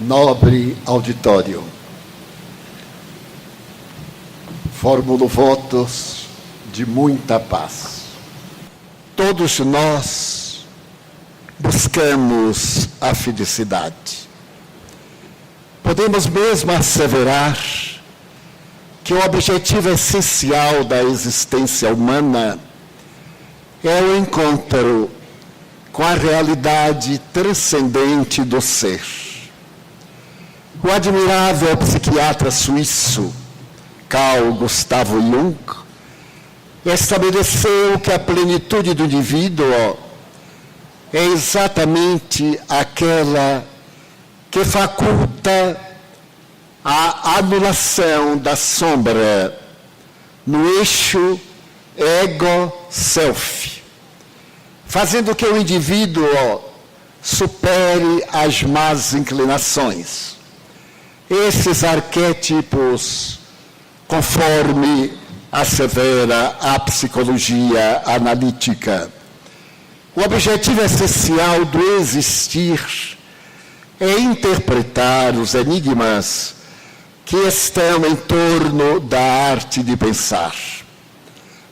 Nobre auditório, formulo votos de muita paz. Todos nós buscamos a felicidade. Podemos mesmo asseverar que o objetivo essencial da existência humana é o encontro com a realidade transcendente do ser. O admirável psiquiatra suíço Carl Gustav Jung estabeleceu que a plenitude do indivíduo é exatamente aquela que faculta a anulação da sombra no eixo ego-self, fazendo que o indivíduo supere as más inclinações. Esses arquétipos, conforme assevera a psicologia analítica, o objetivo essencial do existir é interpretar os enigmas que estão em torno da arte de pensar.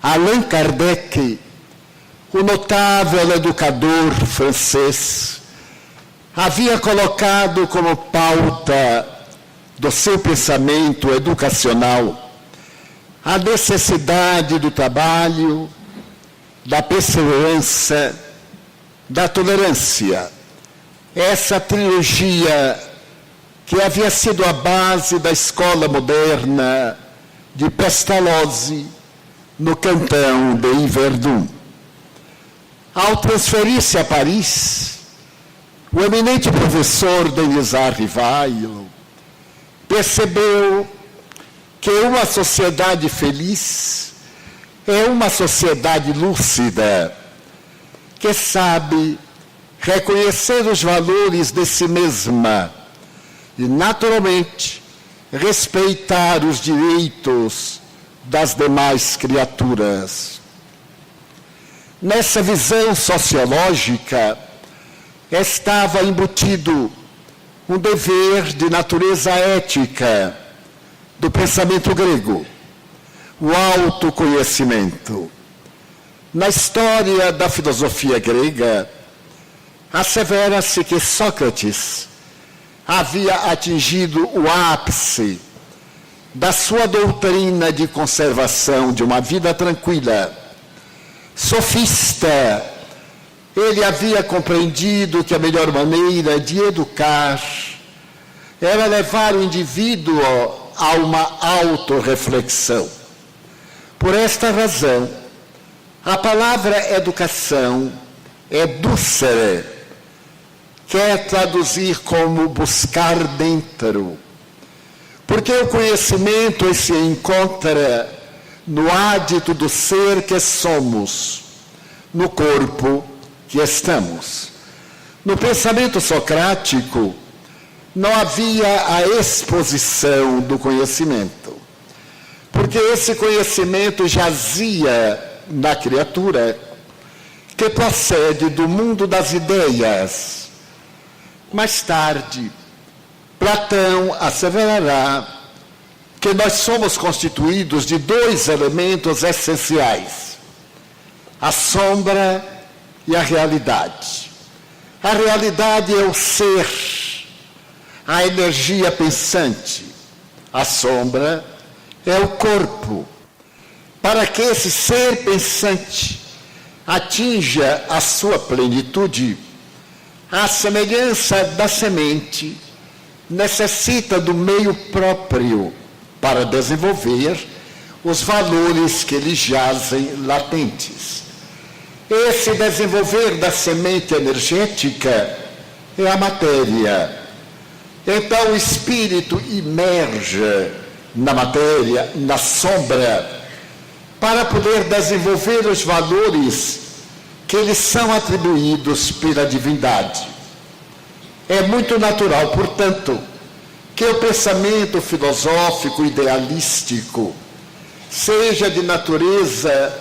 Allan Kardec, o notável educador francês, havia colocado como pauta do seu pensamento educacional a necessidade do trabalho, da perseverança, da tolerância. Essa trilogia que havia sido a base da escola moderna de Pestalozzi no cantão de Yverdun. Ao transferir-se a Paris, o eminente professor Denisard Rivail percebeu que uma sociedade feliz é uma sociedade lúcida, que sabe reconhecer os valores de si mesma e, naturalmente, respeitar os direitos das demais criaturas. Nessa visão sociológica, estava embutido um dever de natureza ética do pensamento grego, o autoconhecimento. Na história da filosofia grega, assevera-se que Sócrates havia atingido o ápice da sua doutrina de conservação de uma vida tranquila. Sofista, ele havia compreendido que a melhor maneira de educar era levar o indivíduo a uma autorreflexão. Por esta razão, a palavra educação, educere, quer traduzir como buscar dentro, porque o conhecimento se encontra no ádito do ser que somos, no corpo que estamos. No pensamento socrático, não havia a exposição do conhecimento, porque esse conhecimento jazia na criatura, que procede do mundo das ideias. Mais tarde, Platão asseverará que nós somos constituídos de dois elementos essenciais: a sombra e a realidade. A realidade é o ser, a energia pensante. A sombra é o corpo. Para que esse ser pensante atinja a sua plenitude, a semelhança da semente necessita do meio próprio para desenvolver os valores que lhe jazem latentes. Esse desenvolver da semente energética é a matéria. Então o espírito emerge na matéria, na sombra, para poder desenvolver os valores que lhe são atribuídos pela divindade. É muito natural, portanto, que o pensamento filosófico idealístico seja de natureza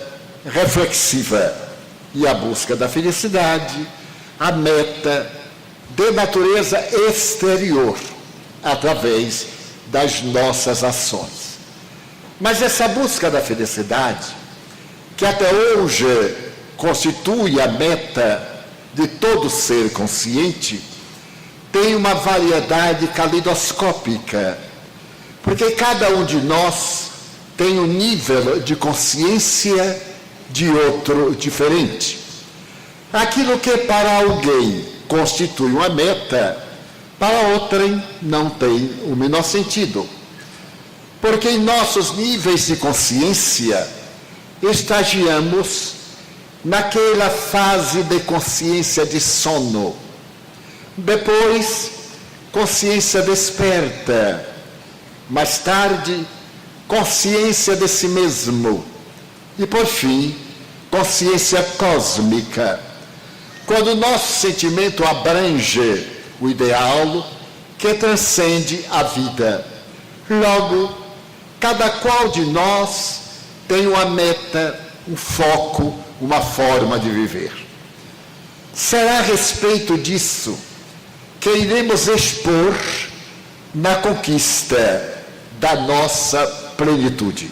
reflexiva e a busca da felicidade, a meta de natureza exterior. através das nossas ações. Mas essa busca da felicidade, que até hoje constitui a meta de todo ser consciente, tem uma variedade caleidoscópica, porque cada um de nós tem um nível de consciência de outro diferente. Aquilo que para alguém constitui uma meta, para outrem não tem o menor sentido. Porque em nossos níveis de consciência, estagiamos naquela fase de consciência de sono. Depois, consciência desperta. Mais tarde, consciência de si mesmo. E, por fim, consciência cósmica. Quando o nosso sentimento abrange o ideal que transcende a vida. Logo, cada qual de nós tem uma meta, um foco, uma forma de viver. Será a respeito disso que iremos expor na conquista da nossa plenitude.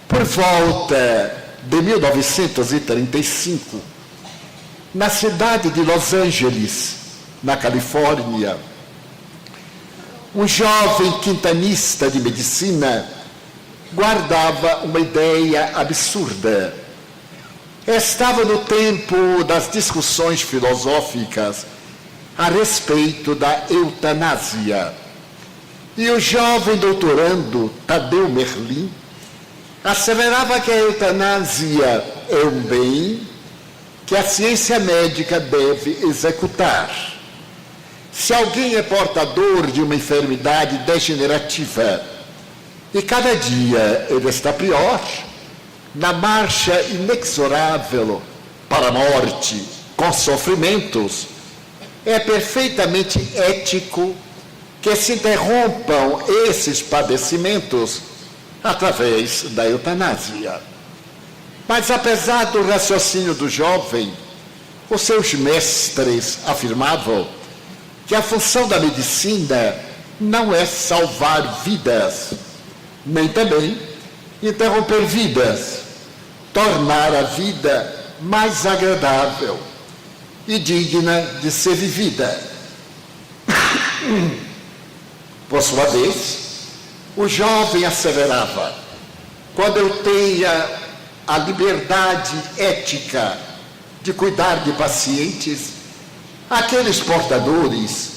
Por volta de 1935, na cidade de Los Angeles, na Califórnia, um jovem quintanista de medicina guardava uma ideia absurda. Estava no tempo das discussões filosóficas a respeito da eutanásia. E o jovem doutorando Tadeu Merlin asseverava que a eutanásia é um bem que a ciência médica deve executar. Se alguém é portador de uma enfermidade degenerativa e cada dia ele está pior, na marcha inexorável para a morte, com sofrimentos, é perfeitamente ético que se interrompam esses padecimentos através da eutanásia. Mas apesar do raciocínio do jovem, os seus mestres afirmavam que a função da medicina não é salvar vidas, nem também interromper vidas, tornar a vida mais agradável e digna de ser vivida. Por sua vez, o jovem asseverava: quando eu tenha a liberdade ética de cuidar de pacientes, aqueles portadores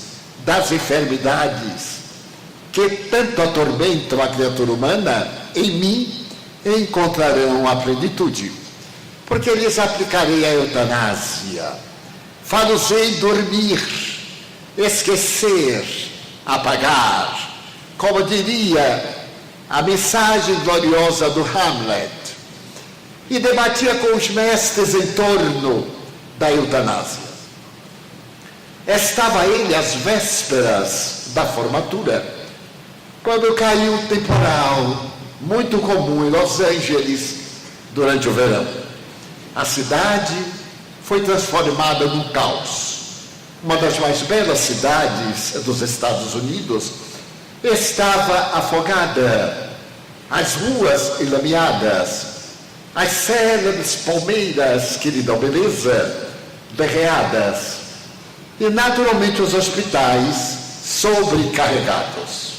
das enfermidades que tanto atormentam a criatura humana, em mim encontrarão a plenitude, porque lhes aplicarei a eutanásia, fazê-los dormir, esquecer, apagar, como diria a mensagem gloriosa do Hamlet, e debatia com os mestres em torno da eutanásia. Estava ele às vésperas da formatura, quando caiu um temporal muito comum em Los Angeles durante o verão. A cidade foi transformada num caos. Uma das mais belas cidades dos Estados Unidos estava afogada, as ruas enlameadas, as célebres palmeiras que lhe dão beleza, derreadas, e naturalmente os hospitais sobrecarregados.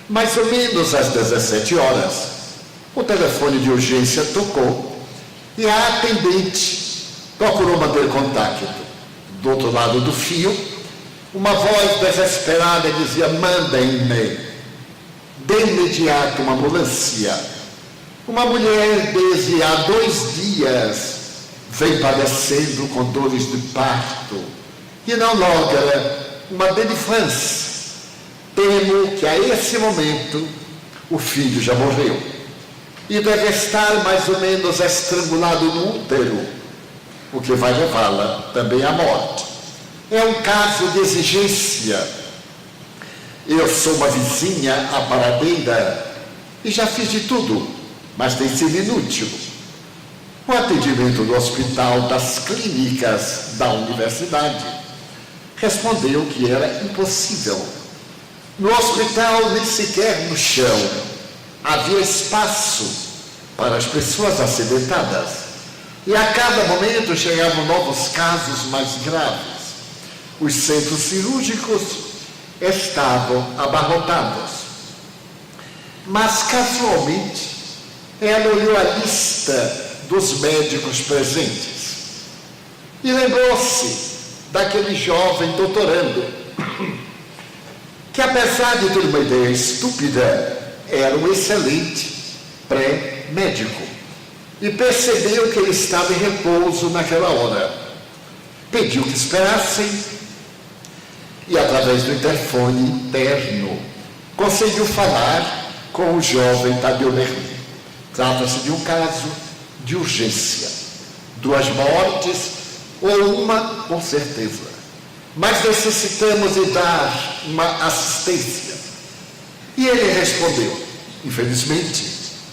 Mais ou menos às 17 horas, o telefone de urgência tocou e a atendente procurou manter contato. Do outro lado do fio, uma voz desesperada dizia: mandem-me de imediato uma ambulância. Uma mulher desde há 2 dias vem padecendo com dores de parto e não logra uma delivrance. Temo que a esse momento o filho já morreu e deve estar mais ou menos estrangulado no útero, o que vai levá-la também à morte. É um caso de exigência. Eu sou uma vizinha aparadeira e já fiz de tudo, mas tem sido inútil. O atendimento do hospital das clínicas da universidade respondeu que era impossível. No hospital, nem sequer no chão havia espaço para as pessoas acidentadas. E a cada momento chegavam novos casos mais graves. Os centros cirúrgicos estavam abarrotados. Mas, casualmente, ela olhou a lista dos médicos presentes e lembrou-se daquele jovem doutorando que, apesar de ter uma ideia estúpida, era um excelente pré-médico, e percebeu que ele estava em repouso naquela hora. Pediu que esperassem e, através do interfone interno, conseguiu falar com o jovem Tadeu Merlin. Trata-se de um caso de urgência. 2 mortes, ou uma, com certeza. Mas necessitamos de dar uma assistência. E ele respondeu: infelizmente,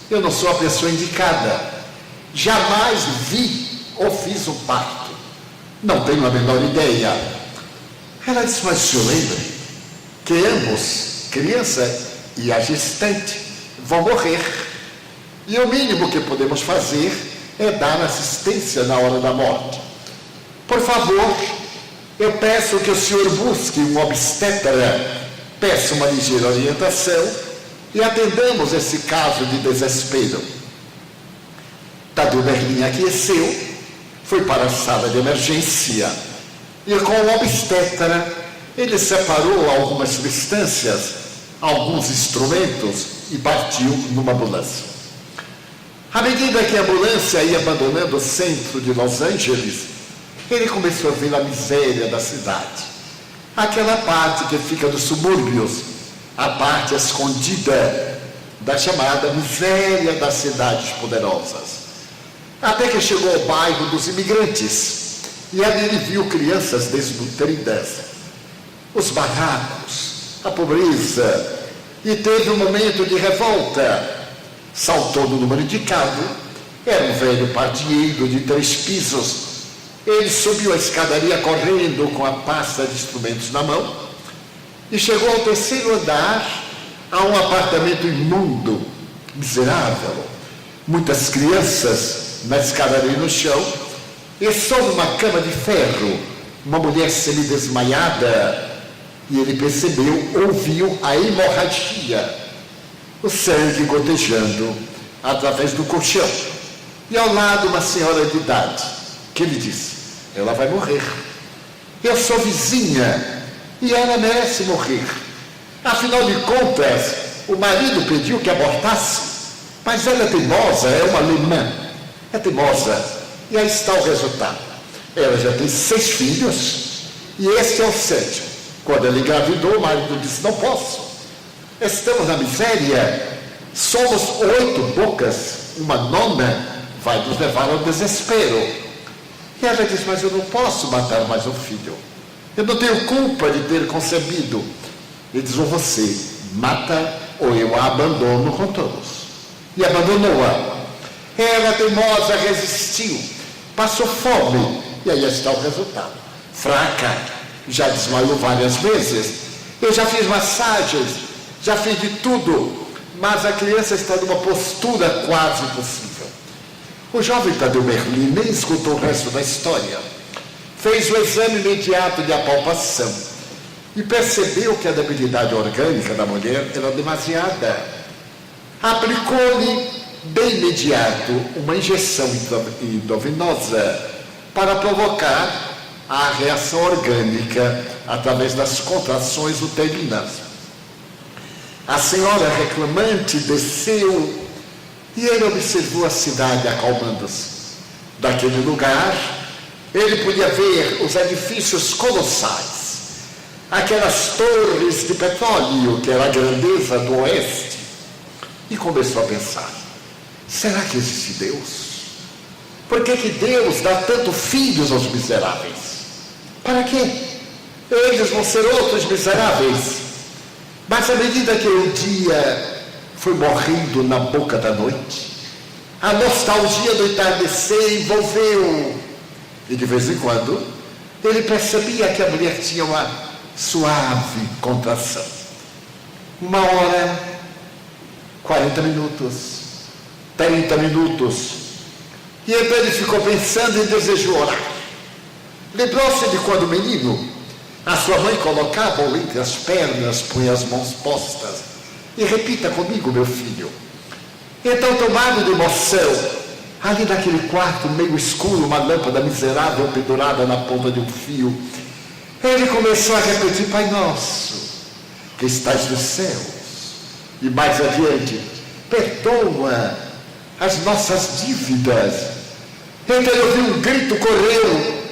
eu não sou a pessoa indicada. Jamais vi ou fiz um parto. Não tenho a menor ideia. Ela disse: mas se lembre que ambos, criança e a gestante, vão morrer. E o mínimo que podemos fazer é dar assistência na hora da morte. Por favor, eu peço que o senhor busque um obstetra, peça uma ligeira orientação e atendamos esse caso de desespero. Tadeu Merlin aqueceu, foi para a sala de emergência e, com o obstetra, ele separou algumas substâncias, alguns instrumentos e partiu numa ambulância. À medida que a ambulância ia abandonando o centro de Los Angeles, ele começou a ver a miséria da cidade. Aquela parte que fica dos subúrbios, a parte escondida da chamada miséria das cidades poderosas. Até que chegou ao bairro dos imigrantes, e ali ele viu crianças desnutridas, os barracos, a pobreza, e teve um momento de revolta. Saltou no número indicado, era um velho pardieiro de 3 pisos. Ele subiu a escadaria correndo com a pasta de instrumentos na mão e chegou ao 3º andar, a um apartamento imundo, miserável, muitas crianças na escadaria no chão, e sobre uma cama de ferro, uma mulher semidesmaiada, e ele percebeu, ouviu a hemorragia, o sangue gotejando através do colchão, e ao lado uma senhora de idade, que ele disse: ela vai morrer, eu sou vizinha e ela merece morrer, afinal de contas o marido pediu que abortasse, mas ela é teimosa, é uma alemã, é teimosa, e aí está o resultado. Ela já tem 6 filhos e esse é o 7º. Quando ela engravidou, o marido disse: não posso, estamos na miséria, somos 8 bocas, uma 9ª vai nos levar ao desespero. E ela diz: mas eu não posso matar mais um filho, eu não tenho culpa de ter concebido. Ele diz: ou você mata ou eu a abandono com todos. E abandonou-a. Ela, teimosa, resistiu, passou fome, e aí está o resultado. Fraca, já desmaiou várias vezes, eu já fiz massagens, já fiz de tudo, mas a criança está numa postura quase impossível. O jovem Tadeu Merlin nem escutou o resto da história. Fez o exame imediato de apalpação e percebeu que a debilidade orgânica da mulher era demasiada. Aplicou-lhe de imediato uma injeção endovenosa para provocar a reação orgânica através das contrações uterinas. A senhora reclamante desceu e ele observou a cidade acalmando-se. Daquele lugar, ele podia ver os edifícios colossais, aquelas torres de petróleo que era a grandeza do oeste, e começou a pensar: será que existe Deus? Por que Deus dá tanto filhos aos miseráveis? Para quê? Eles vão ser outros miseráveis. Mas à medida que o dia foi morrendo na boca da noite, a nostalgia do entardecer envolveu-o. E de vez em quando, ele percebia que a mulher tinha uma suave contração. 1 hora, 40 minutos, 30 minutos. E então ele ficou pensando e desejou orar. Lembrou-se de quando menino, a sua mãe colocava-o entre as pernas, punha as mãos postas. E repita comigo, meu filho. Então, tomado de emoção, ali naquele quarto meio escuro, uma lâmpada miserável pendurada na ponta de um fio, ele começou a repetir: Pai nosso, que estás nos céus. E mais adiante: perdoa as nossas dívidas. Então ele ouviu um grito, correu,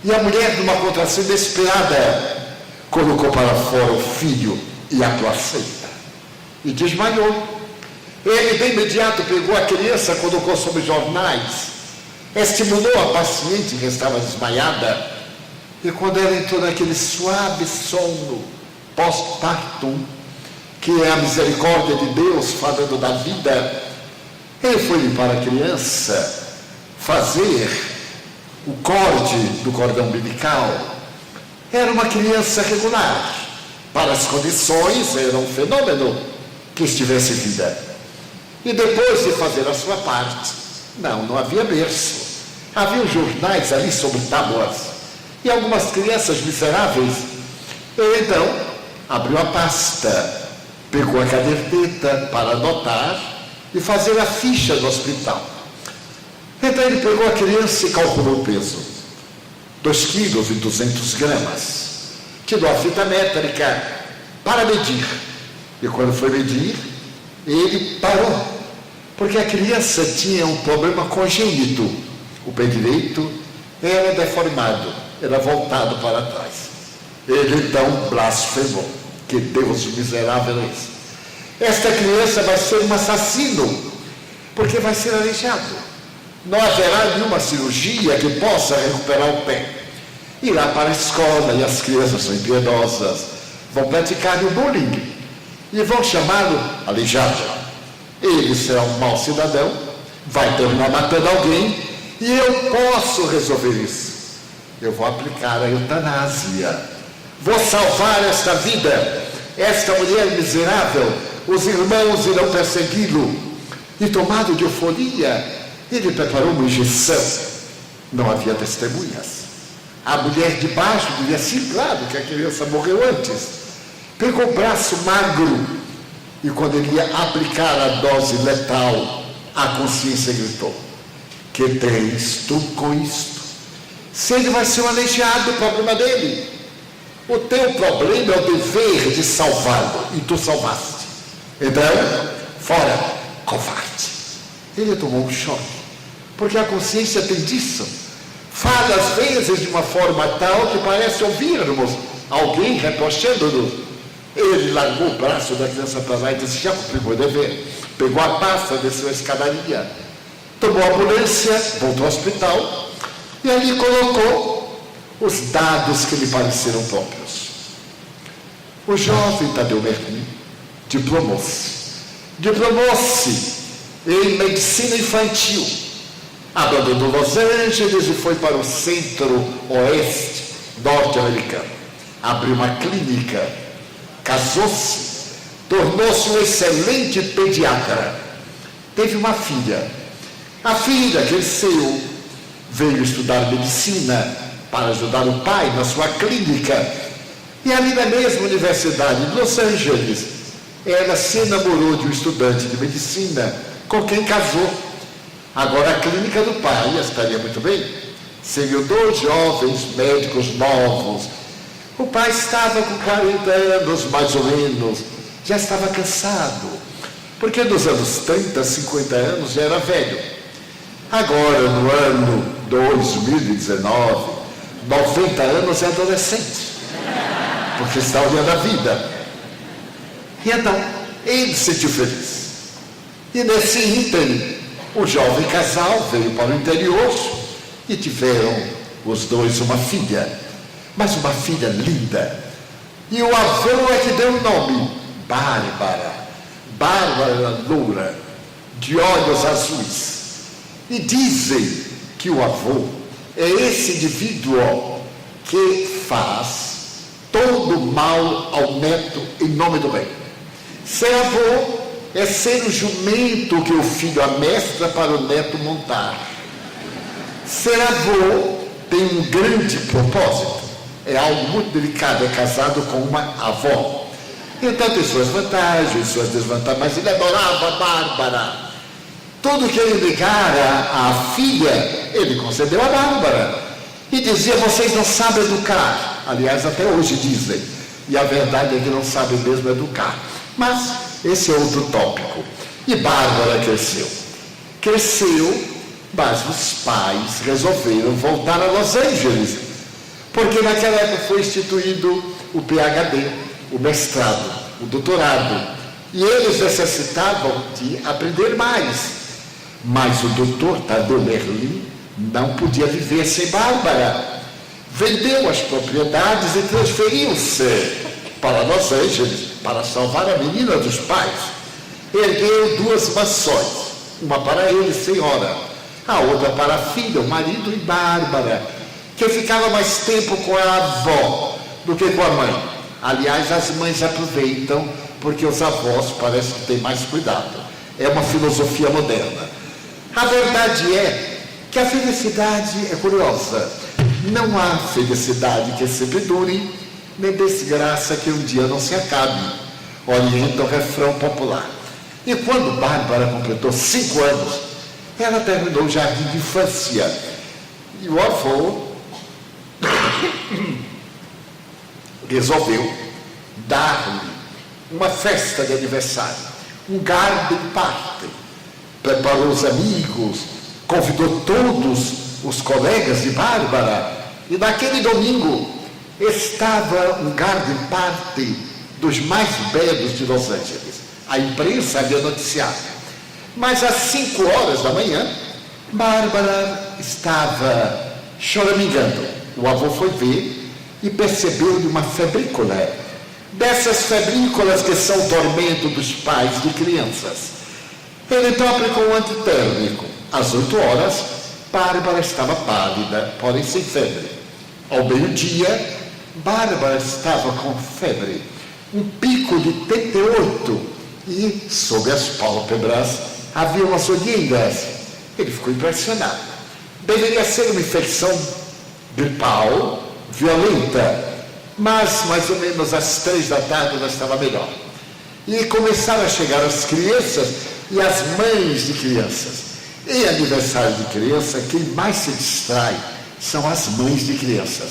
e a mulher, numa contração desesperada, colocou para fora o filho e a placenta e desmaiou. Ele de imediato pegou a criança, colocou sobre jornais, estimulou a paciente que estava desmaiada, e quando ela entrou naquele suave sono pós-partum, que é a misericórdia de Deus falando da vida, ele foi limpar a criança, fazer o corte do cordão umbilical. Era uma criança regular, para as condições era um fenômeno que estivesse vida. E depois de fazer a sua parte, não havia berço, havia jornais ali sobre tábuas, e algumas crianças miseráveis. Ele então abriu a pasta, pegou a caderneta para anotar e fazer a ficha do hospital. Então ele pegou a criança e calculou o peso, 2,2 kg, tirou a fita métrica para medir, e quando foi medir, ele parou, porque a criança tinha um problema congênito. O pé direito era deformado, era voltado para trás. Ele então blasfemou: que Deus miserável é esse? Esta criança vai ser um assassino, porque vai ser aleijado. Não haverá nenhuma cirurgia que possa recuperar o pé. Irá para a escola, e as crianças são impiedosas, vão praticar o bullying e vão chamá-lo aleijado. Ele será um mau cidadão, vai terminar matando alguém, e eu posso resolver isso. Eu vou aplicar a eutanásia, vou salvar esta vida, esta mulher miserável. Os irmãos irão persegui-lo. E tomado de euforia, ele preparou uma injeção. Não havia testemunhas. A mulher de baixo dizia: sim, claro que a criança morreu antes. Pegou o braço magro, e quando ele ia aplicar a dose letal, a consciência gritou: que tens tu com isto? Se ele vai ser um aleijado, o problema dele. O teu problema é o dever de salvá-lo, e tu salvaste. Então, fora, covarde. Ele tomou um choque, porque a consciência tem disso. Fala às vezes de uma forma tal que parece ouvirmos alguém reprochando-nos. Ele largou o braço da criança para lá e disse: já cumpri meu dever. Pegou a pasta, desceu a escadaria, tomou a ambulância, voltou ao hospital e ali colocou os dados que lhe pareceram próprios. O jovem Tadeu Merlin diplomou-se em medicina infantil, abandonou Los Angeles e foi para o centro-oeste norte-americano. Abriu uma clínica, casou-se, tornou-se um excelente pediatra. Teve uma filha. A filha cresceu, veio estudar medicina para ajudar o pai na sua clínica. E ali na mesma universidade de Los Angeles, ela se enamorou de um estudante de medicina, com quem casou. Agora a clínica do pai estaria muito bem. Seriam 2 jovens médicos novos. O pai estava com 40 anos, mais ou menos. Já estava cansado, porque nos anos 30, 50 anos já era velho. Agora, no ano 2019, 90 anos é adolescente, porque está olhando a vida. E então, ele se sentiu feliz. E nesse ínterim, o jovem casal veio para o interior e tiveram os dois uma filha, mas uma filha linda. E o avô é que deu o nome: Bárbara. Bárbara loura, de olhos azuis. E dizem que o avô é esse indivíduo que faz todo o mal ao neto em nome do bem. Ser avô é ser o jumento que o filho amestra para o neto montar. Ser avô tem um grande propósito. É algo muito delicado, é casado com uma avó. Então tem suas vantagens, suas desvantagens, mas ele adorava a Bárbara. Tudo que ele ligara à filha, ele concedeu a Bárbara. E dizia, vocês não sabem educar. Aliás, até hoje dizem. E a verdade é que não sabem mesmo educar. Mas esse é outro tópico. E Bárbara cresceu. Cresceu, mas os pais resolveram voltar a Los Angeles. Porque naquela época foi instituído o PhD, o mestrado, o doutorado. E eles necessitavam de aprender mais. Mas o doutor Tadeu Merlin não podia viver sem Bárbara. Vendeu as propriedades e transferiu-se para Los Angeles para salvar a menina dos pais. Ergueu 2 mansões, uma para ele, senhora, a outra para a filha, o marido e Bárbara, que ficava mais tempo com a avó do que com a mãe. Aliás, as mães aproveitam porque os avós parecem que têm mais cuidado. É uma filosofia moderna. A verdade é que a felicidade é curiosa. Não há felicidade que sempre dure, nem desgraça que um dia não se acabe. Orienta o refrão popular. E quando Bárbara completou 5 anos, ela terminou o jardim de infância. E o avô resolveu dar-lhe uma festa de aniversário, um garden party. Preparou os amigos, convidou todos os colegas de Bárbara, e naquele domingo estava um garden party dos mais belos de Los Angeles. A imprensa havia noticiado. Mas às 5 horas da manhã, Bárbara estava choramingando. O avô foi ver e percebeu-lhe uma febrícula. Dessas febrículas que são o tormento dos pais de crianças. Ele então aplicou um antitérmico. Às 8 horas, Bárbara estava pálida, porém sem febre. Ao meio-dia, Bárbara estava com febre, um pico de 38, e sob as pálpebras havia umas olheiras. Ele ficou impressionado. Deveria ser uma infecção gripal, violenta, mas mais ou menos às 3 da tarde ela estava melhor. E começaram a chegar as crianças e as mães de crianças. Em aniversário de criança, quem mais se distrai são as mães de crianças,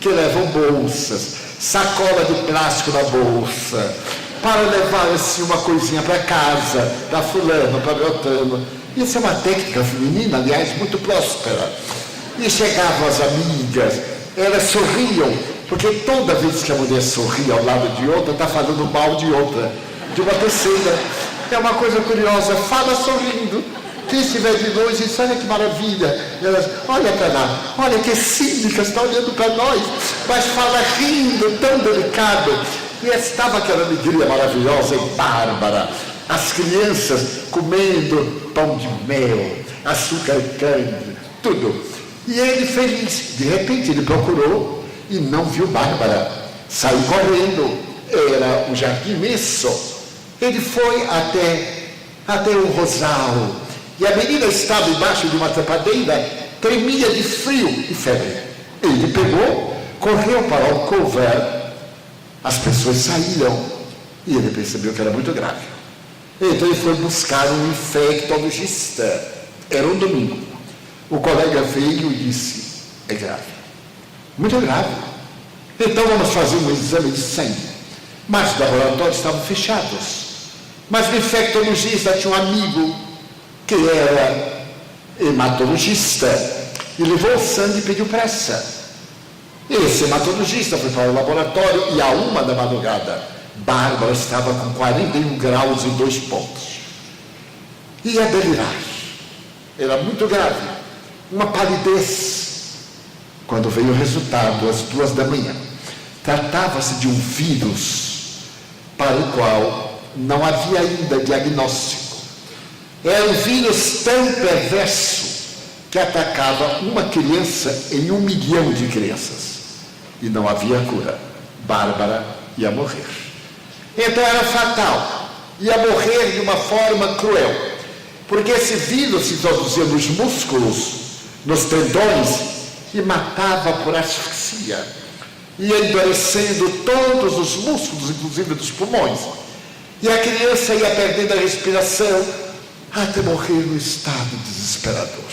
que levam bolsas, sacola de plástico na bolsa, para levar assim uma coisinha para casa, para fulano, para Beltrano. Isso é uma técnica feminina, aliás, muito próspera. E chegavam as amigas, elas sorriam, porque toda vez que a mulher sorri ao lado de outra, está falando mal de outra, de uma terceira. É uma coisa curiosa, fala sorrindo. Quem estiver de longe diz, olha que maravilha. Elas, olha para lá, olha que cínica, está olhando para nós, mas fala rindo, tão delicado. E estava aquela alegria maravilhosa em Bárbara. As crianças comendo pão de mel, açúcar cândido, tudo. E ele feliz. De repente ele procurou e não viu Bárbara. Saiu correndo. Era um jardim imenso. Ele foi até o rosal. E a menina estava embaixo de uma trepadeira, tremia de frio e febre. Ele pegou, correu para o alcova. As pessoas saíram e ele percebeu que era muito grave. Então ele foi buscar um infectologista. Era um domingo. O colega veio e disse, é grave, muito grave. Então vamos fazer um exame de sangue. Mas os laboratórios estavam fechados. Mas o infectologista tinha um amigo que era hematologista e levou o sangue e pediu pressa. Esse hematologista foi para o laboratório e à 1 da madrugada, Bárbara estava com 41 graus e 2 pontos. Ia delirar. Era muito grave. Uma palidez. Quando veio o resultado, às 2 da manhã, tratava-se de um vírus para o qual não havia ainda diagnóstico. Era um vírus tão perverso que atacava uma criança em 1 milhão de crianças. E não havia cura. Bárbara ia morrer. Então era fatal. ia morrer de uma forma cruel, porque esse vírus se introduzia nos músculos, nos tendões, e matava por asfixia, ia endurecendo todos os músculos, inclusive dos pulmões, e a criança ia perdendo a respiração até morrer no estado desesperador.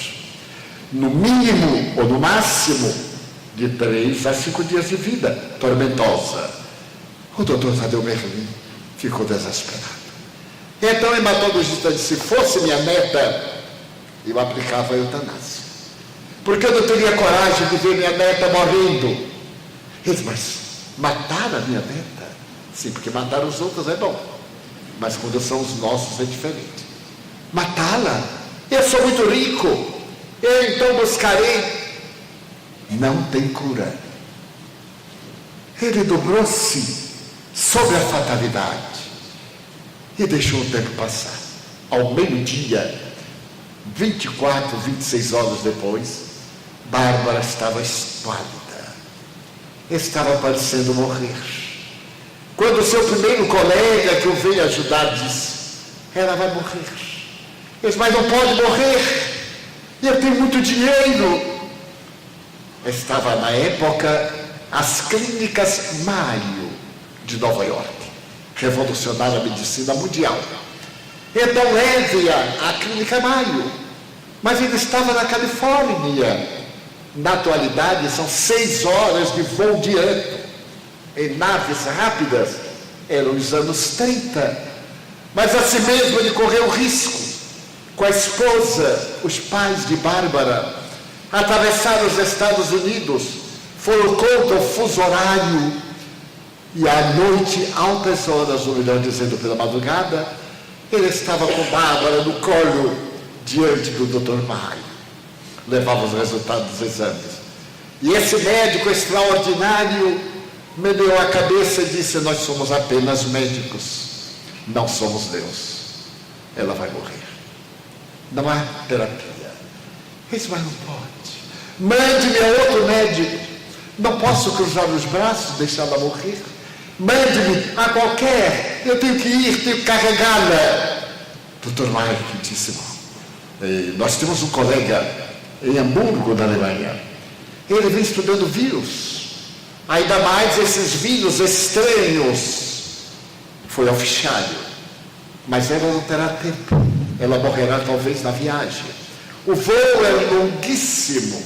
No mínimo, ou no máximo, de 3 a 5 dias de vida tormentosa. O doutor Tadeu Merlin ficou desesperado. Então o hematologista disse: se fosse minha neta, eu aplicava a eutanásia, porque eu não teria coragem de ver minha neta morrendo. Ele disse: mas matar a minha neta? Sim, porque matar os outros é bom, mas quando são os nossos é diferente. Matá-la? Eu sou muito rico, eu então buscarei. Não tem cura. Ele dobrou-se sobre a fatalidade e deixou o tempo passar. Ao meio-dia, 24, 26 horas depois, Bárbara estava espálida, estava parecendo morrer. Quando o seu primeiro colega que o veio ajudar disse: ela vai morrer. Ele disse: mas não pode morrer, eu tenho muito dinheiro. Estava na época as clínicas Mayo de Nova York, revolucionaram a medicina mundial. Então leve-a à clínica Mayo, mas ele estava na Califórnia. Na atualidade são 6 horas de voo direto em naves rápidas, eram os anos 30, mas assim mesmo ele correu risco com a esposa, os pais de Bárbara, atravessaram os Estados Unidos, foram contra o fuso horário, e à noite, altas horas, ou melhor dizendo, pela madrugada, ele estava com Bárbara no colo, diante do Dr. Maio. Levava os resultados dos exames. E esse médico extraordinário meneou a cabeça e disse: nós somos apenas médicos, não somos Deus. Ela vai morrer. Não há terapia. Ele disse: mas não pode. Mande-me a outro médico. Não posso cruzar os braços, deixá-la morrer. Mande-me a qualquer. Eu tenho que ir, tenho que carregá-la. Dr. Mike disse: nós temos um colega em Hamburgo, na Alemanha. Ele vem estudando vírus, ainda mais esses vírus estranhos. Foi ao fichário, mas ela não terá tempo, ela morrerá talvez na viagem. O voo é longuíssimo,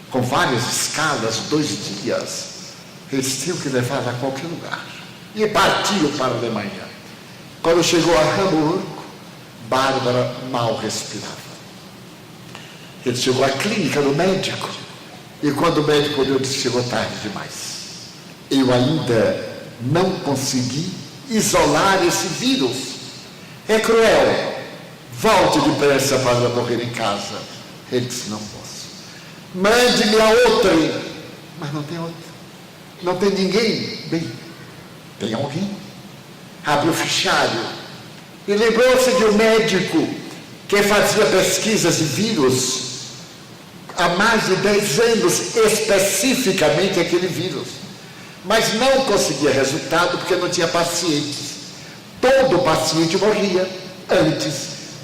com várias escalas, 2 dias. Eles tinham que levá-la a qualquer lugar, e partiu para a Alemanha. Quando chegou a Hamburgo, Bárbara mal respirava. Ele chegou à clínica do médico, e quando o médico olhou, disse: chegou tarde demais. Eu ainda não consegui isolar esse vírus. É cruel. Volte depressa para ela morrer em casa. Ele disse: não posso. Mande-me a outra. Mas não tem outra. Não tem ninguém. Bem, tem alguém. Abre o fichário e lembrou-se de um médico que fazia pesquisas de vírus há mais de 10 anos, especificamente aquele vírus, mas não conseguia resultado porque não tinha pacientes. Todo paciente morria antes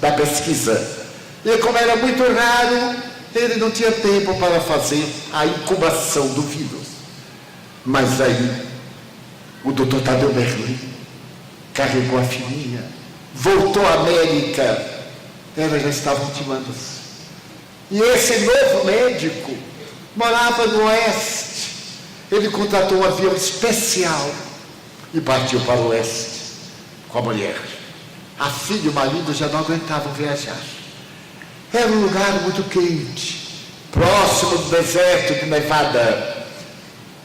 da pesquisa, e como era muito raro, ele não tinha tempo para fazer a incubação do vírus. Mas aí o Dr. Tadeu Merlin carregou a filhinha, voltou à América, ela já estava ultimando-se. E esse novo médico morava no oeste. Ele contratou um avião especial e partiu para o oeste com a mulher. A filha e o marido já não aguentavam viajar. Era um lugar muito quente, próximo do deserto de Nevada.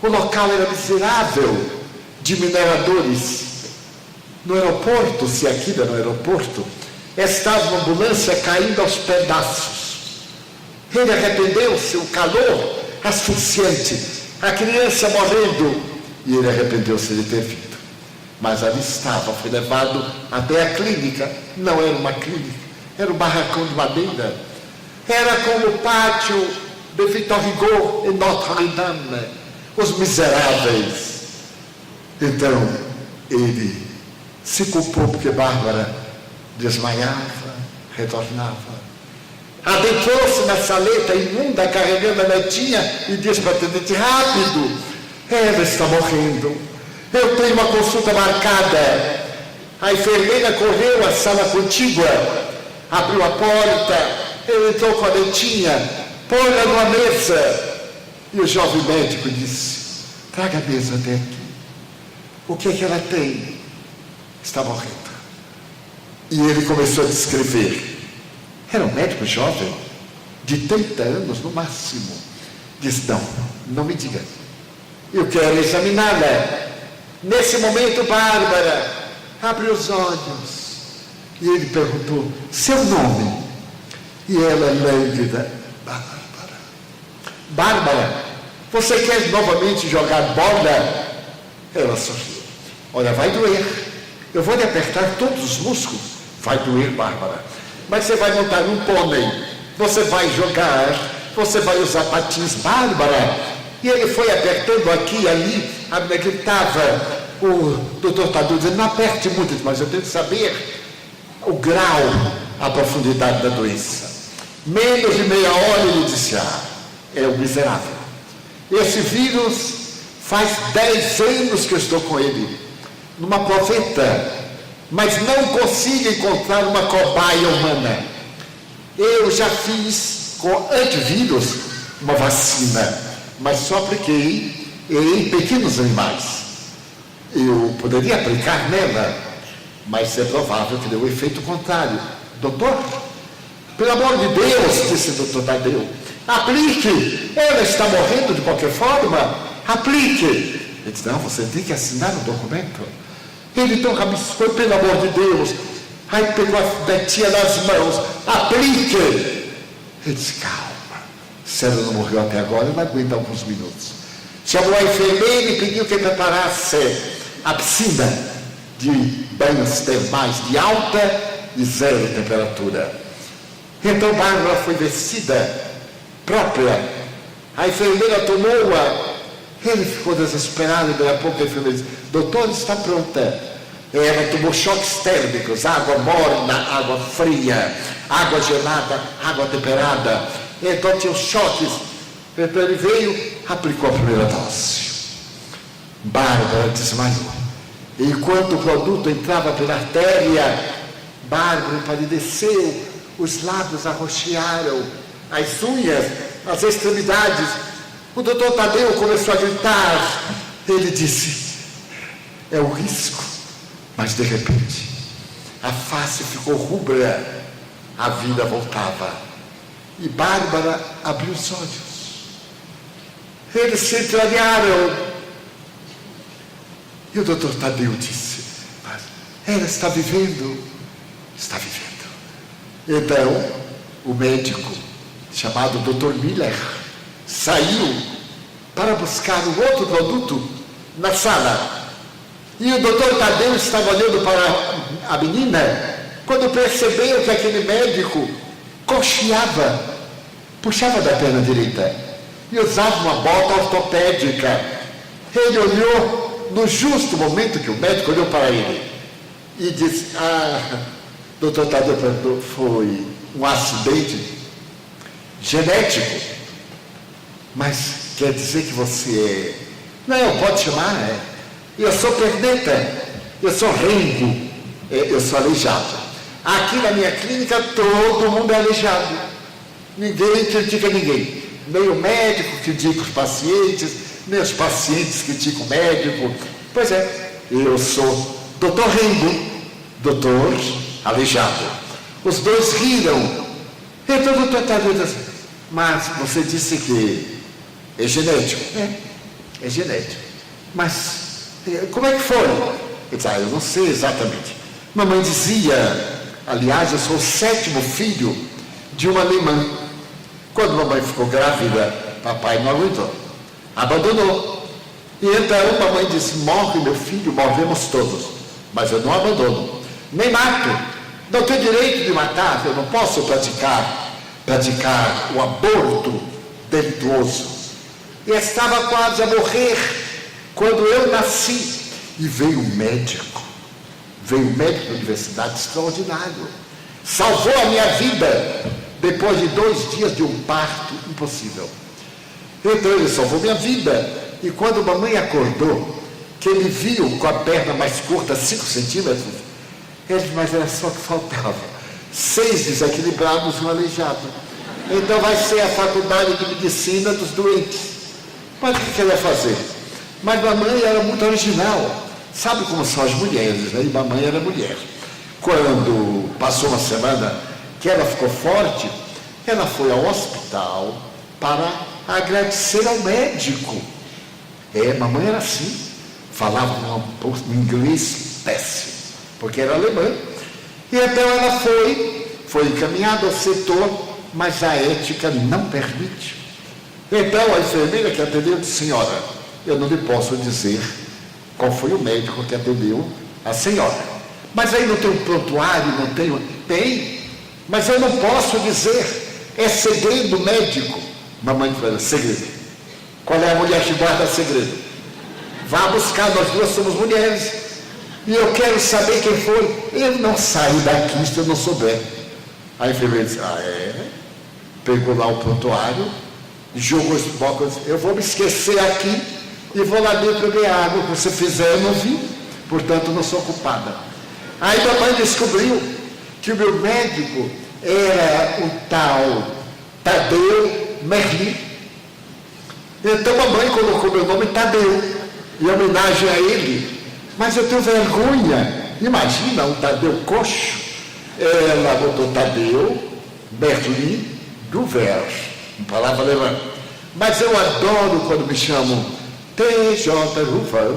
O local era miserável, de mineradores. No aeroporto, se aquilo era no aeroporto, estava uma ambulância caindo aos pedaços. Ele arrependeu-se, o calor asfixiante, a criança morrendo, e ele arrependeu-se de ter vindo. Mas ali estava, foi levado até a clínica. Não era uma clínica, era um barracão de madeira. Era como o pátio de Victor Hugo em Notre-Dame, os miseráveis. Então ele Se culpou porque Bárbara desmaiava, retornava. Adentrou-se na saleta imunda, carregando a netinha, e disse para a atendente: rápido, ela está morrendo. Eu tenho uma consulta marcada. A enfermeira correu à sala contígua, abriu a porta, ele entrou com a netinha, põe-a numa mesa. E o jovem médico disse: traga a mesa até aqui. O que é que ela tem? Está morrendo. E ele começou a descrever. Era um médico jovem, de 30 anos no máximo. Disse: não me diga. Eu quero examiná-la. Nesse momento, Bárbara abre os olhos. E ele perguntou: seu nome? E ela, lânguida: Bárbara, você quer novamente jogar bola? Ela sorriu: olha, vai doer. Eu vou lhe apertar todos os músculos. Vai doer, Bárbara. Mas você vai montar um pônei. Você vai jogar. Você vai usar patins, Bárbara. E ele foi apertando aqui e ali. A menina gritava. O doutor Tadeu dizendo: não aperte muito, mas eu tenho que saber o grau, a profundidade da doença. Menos de meia hora ele disse: é o miserável. Esse vírus faz 10 anos que eu estou com ele, numa proveta, mas não consigo encontrar uma cobaia humana. Eu já fiz com antivírus uma vacina, mas só apliquei em pequenos animais. Eu poderia aplicar nela, mas é provável que dê o efeito contrário. Doutor, pelo amor de Deus, disse o doutor Tadeu, aplique. Ela está morrendo de qualquer forma. Aplique. Ele disse: não, você tem que assinar o documento. Ele então rabiscou: pelo amor de Deus. Aí pegou a netinha nas mãos: aplique. Ele disse: calma, se ela não morreu até agora, eu não aguento alguns minutos. Chamou a enfermeira e pediu que preparasse a piscina de banhos termais de alta e 0 temperatura. Então Bárbara foi vestida própria. A enfermeira tomou-a. Ele ficou desesperado, e daí a pouco a enfermeira disse: doutor, está pronta. Ela tomou choques térmicos: água morna, água fria, água gelada, água temperada. Então tinha os choques. Então ele veio, aplicou a primeira dose. Bárbara desmaiou. Enquanto o produto entrava pela artéria, Bárbara empalideceu, os lábios arroxearam, as unhas, as extremidades. O doutor Tadeu começou a gritar. Ele disse: é o risco. Mas de repente, a face ficou rubra, a vida voltava. E Bárbara abriu os olhos. Eles se entranharam. E o doutor Tadeu disse: mas ela está vivendo. Está vivendo. Então, o médico, chamado Dr. Miller, saiu para buscar um outro produto na sala. E o doutor Tadeu estava olhando para a menina, quando percebeu que aquele médico cocheava, puxava da perna direita e usava uma bota ortopédica. Ele olhou no justo momento que o médico olhou para ele e disse: doutor Tadeu perguntou: foi um acidente genético? Mas quer dizer que você é... Não, pode chamar, eu sou perneta, eu sou rengo, eu sou aleijado. Aqui na minha clínica todo mundo é aleijado. Ninguém critica ninguém. Nem o médico critica os pacientes, nem os pacientes criticam o médico. Pois é, eu sou doutor rengo, doutor aleijado. Os dois riram. Então o doutor Tadeu disse: mas você disse que é genético. É genético. Mas como é que foi? Ele disse: eu não sei exatamente. Mamãe dizia, aliás, eu sou o 7º filho de uma alemã. Quando mamãe ficou grávida, papai não aguentou, abandonou. E então mamãe disse: morre meu filho, morremos todos, mas eu não abandono, nem mato, não tenho direito de matar, eu não posso praticar o aborto delituoso. E estava quase a morrer quando eu nasci. E veio um médico, Veio um médico da universidade extraordinário. Salvou a minha vida depois de 2 dias de um parto impossível. Então ele salvou minha vida. E quando a mamãe acordou, que ele viu com a perna mais curta, 5 centímetros, ele disse, mas era só que faltava 6 desequilibrados e um aleijado. Então vai ser a faculdade de medicina dos doentes. Mas o que ele ia fazer? Mas mamãe era muito original. Sabe como são as mulheres, né? E mamãe era mulher. Quando passou uma semana que ela ficou forte, ela foi ao hospital para agradecer ao médico. Mamãe era assim, falava um inglês péssimo, porque era alemã. E então ela foi encaminhada ao setor, mas a ética não permite. Então a enfermeira que atendeu disse, senhora, eu não lhe posso dizer qual foi o médico que atendeu a senhora. Mas aí não tem um prontuário, não tem... Tem, mas eu não posso dizer, é segredo médico. Mamãe falou, segredo. Qual é a mulher que guarda segredo? Vá buscar, nós duas somos mulheres. E eu quero saber quem foi. Eu não saio daqui se eu não souber. A enfermeira disse, pegou lá o prontuário, jogou os blocos, eu vou me esquecer aqui e vou lá dentro beber água. O que você fizer eu não vi, portanto não sou culpada. Aí mamãe descobriu que o meu médico era o tal Tadeu Merli. Então mamãe colocou meu nome Tadeu, em homenagem a ele. Mas eu tenho vergonha. Imagina um Tadeu coxo. Ela botou Tadeu Merli do Verge, uma palavra alemã. Mas eu adoro quando me chamam T.J. Ruffer,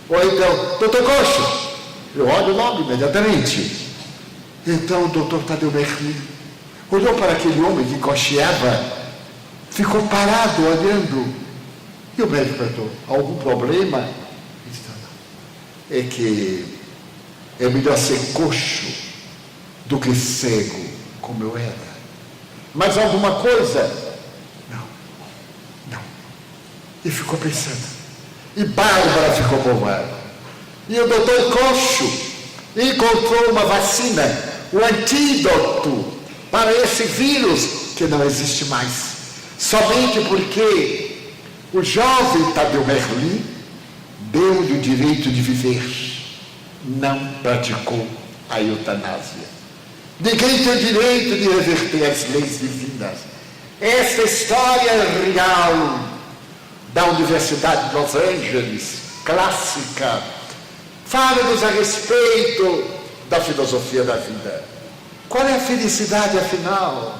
ou então Doutor Coxo. Eu olho o nome imediatamente. Então o doutor Tadeu Merli olhou para aquele homem que cocheava, ficou parado olhando. E o médico perguntou, algum problema? Ele disse, não. É que é melhor ser coxo do que cego, como eu era. Mas alguma coisa? Não. E ficou pensando. E Bárbara ficou bombada. E o doutor Coxo encontrou uma vacina, o antídoto para esse vírus que não existe mais. Somente porque o jovem Tadeu Merli deu-lhe o direito de viver. Não praticou a eutanásia. Ninguém tem o direito de reverter as leis divinas. Esta história real da Universidade de Los Angeles, clássica, fala-nos a respeito da filosofia da vida. Qual é a felicidade, afinal?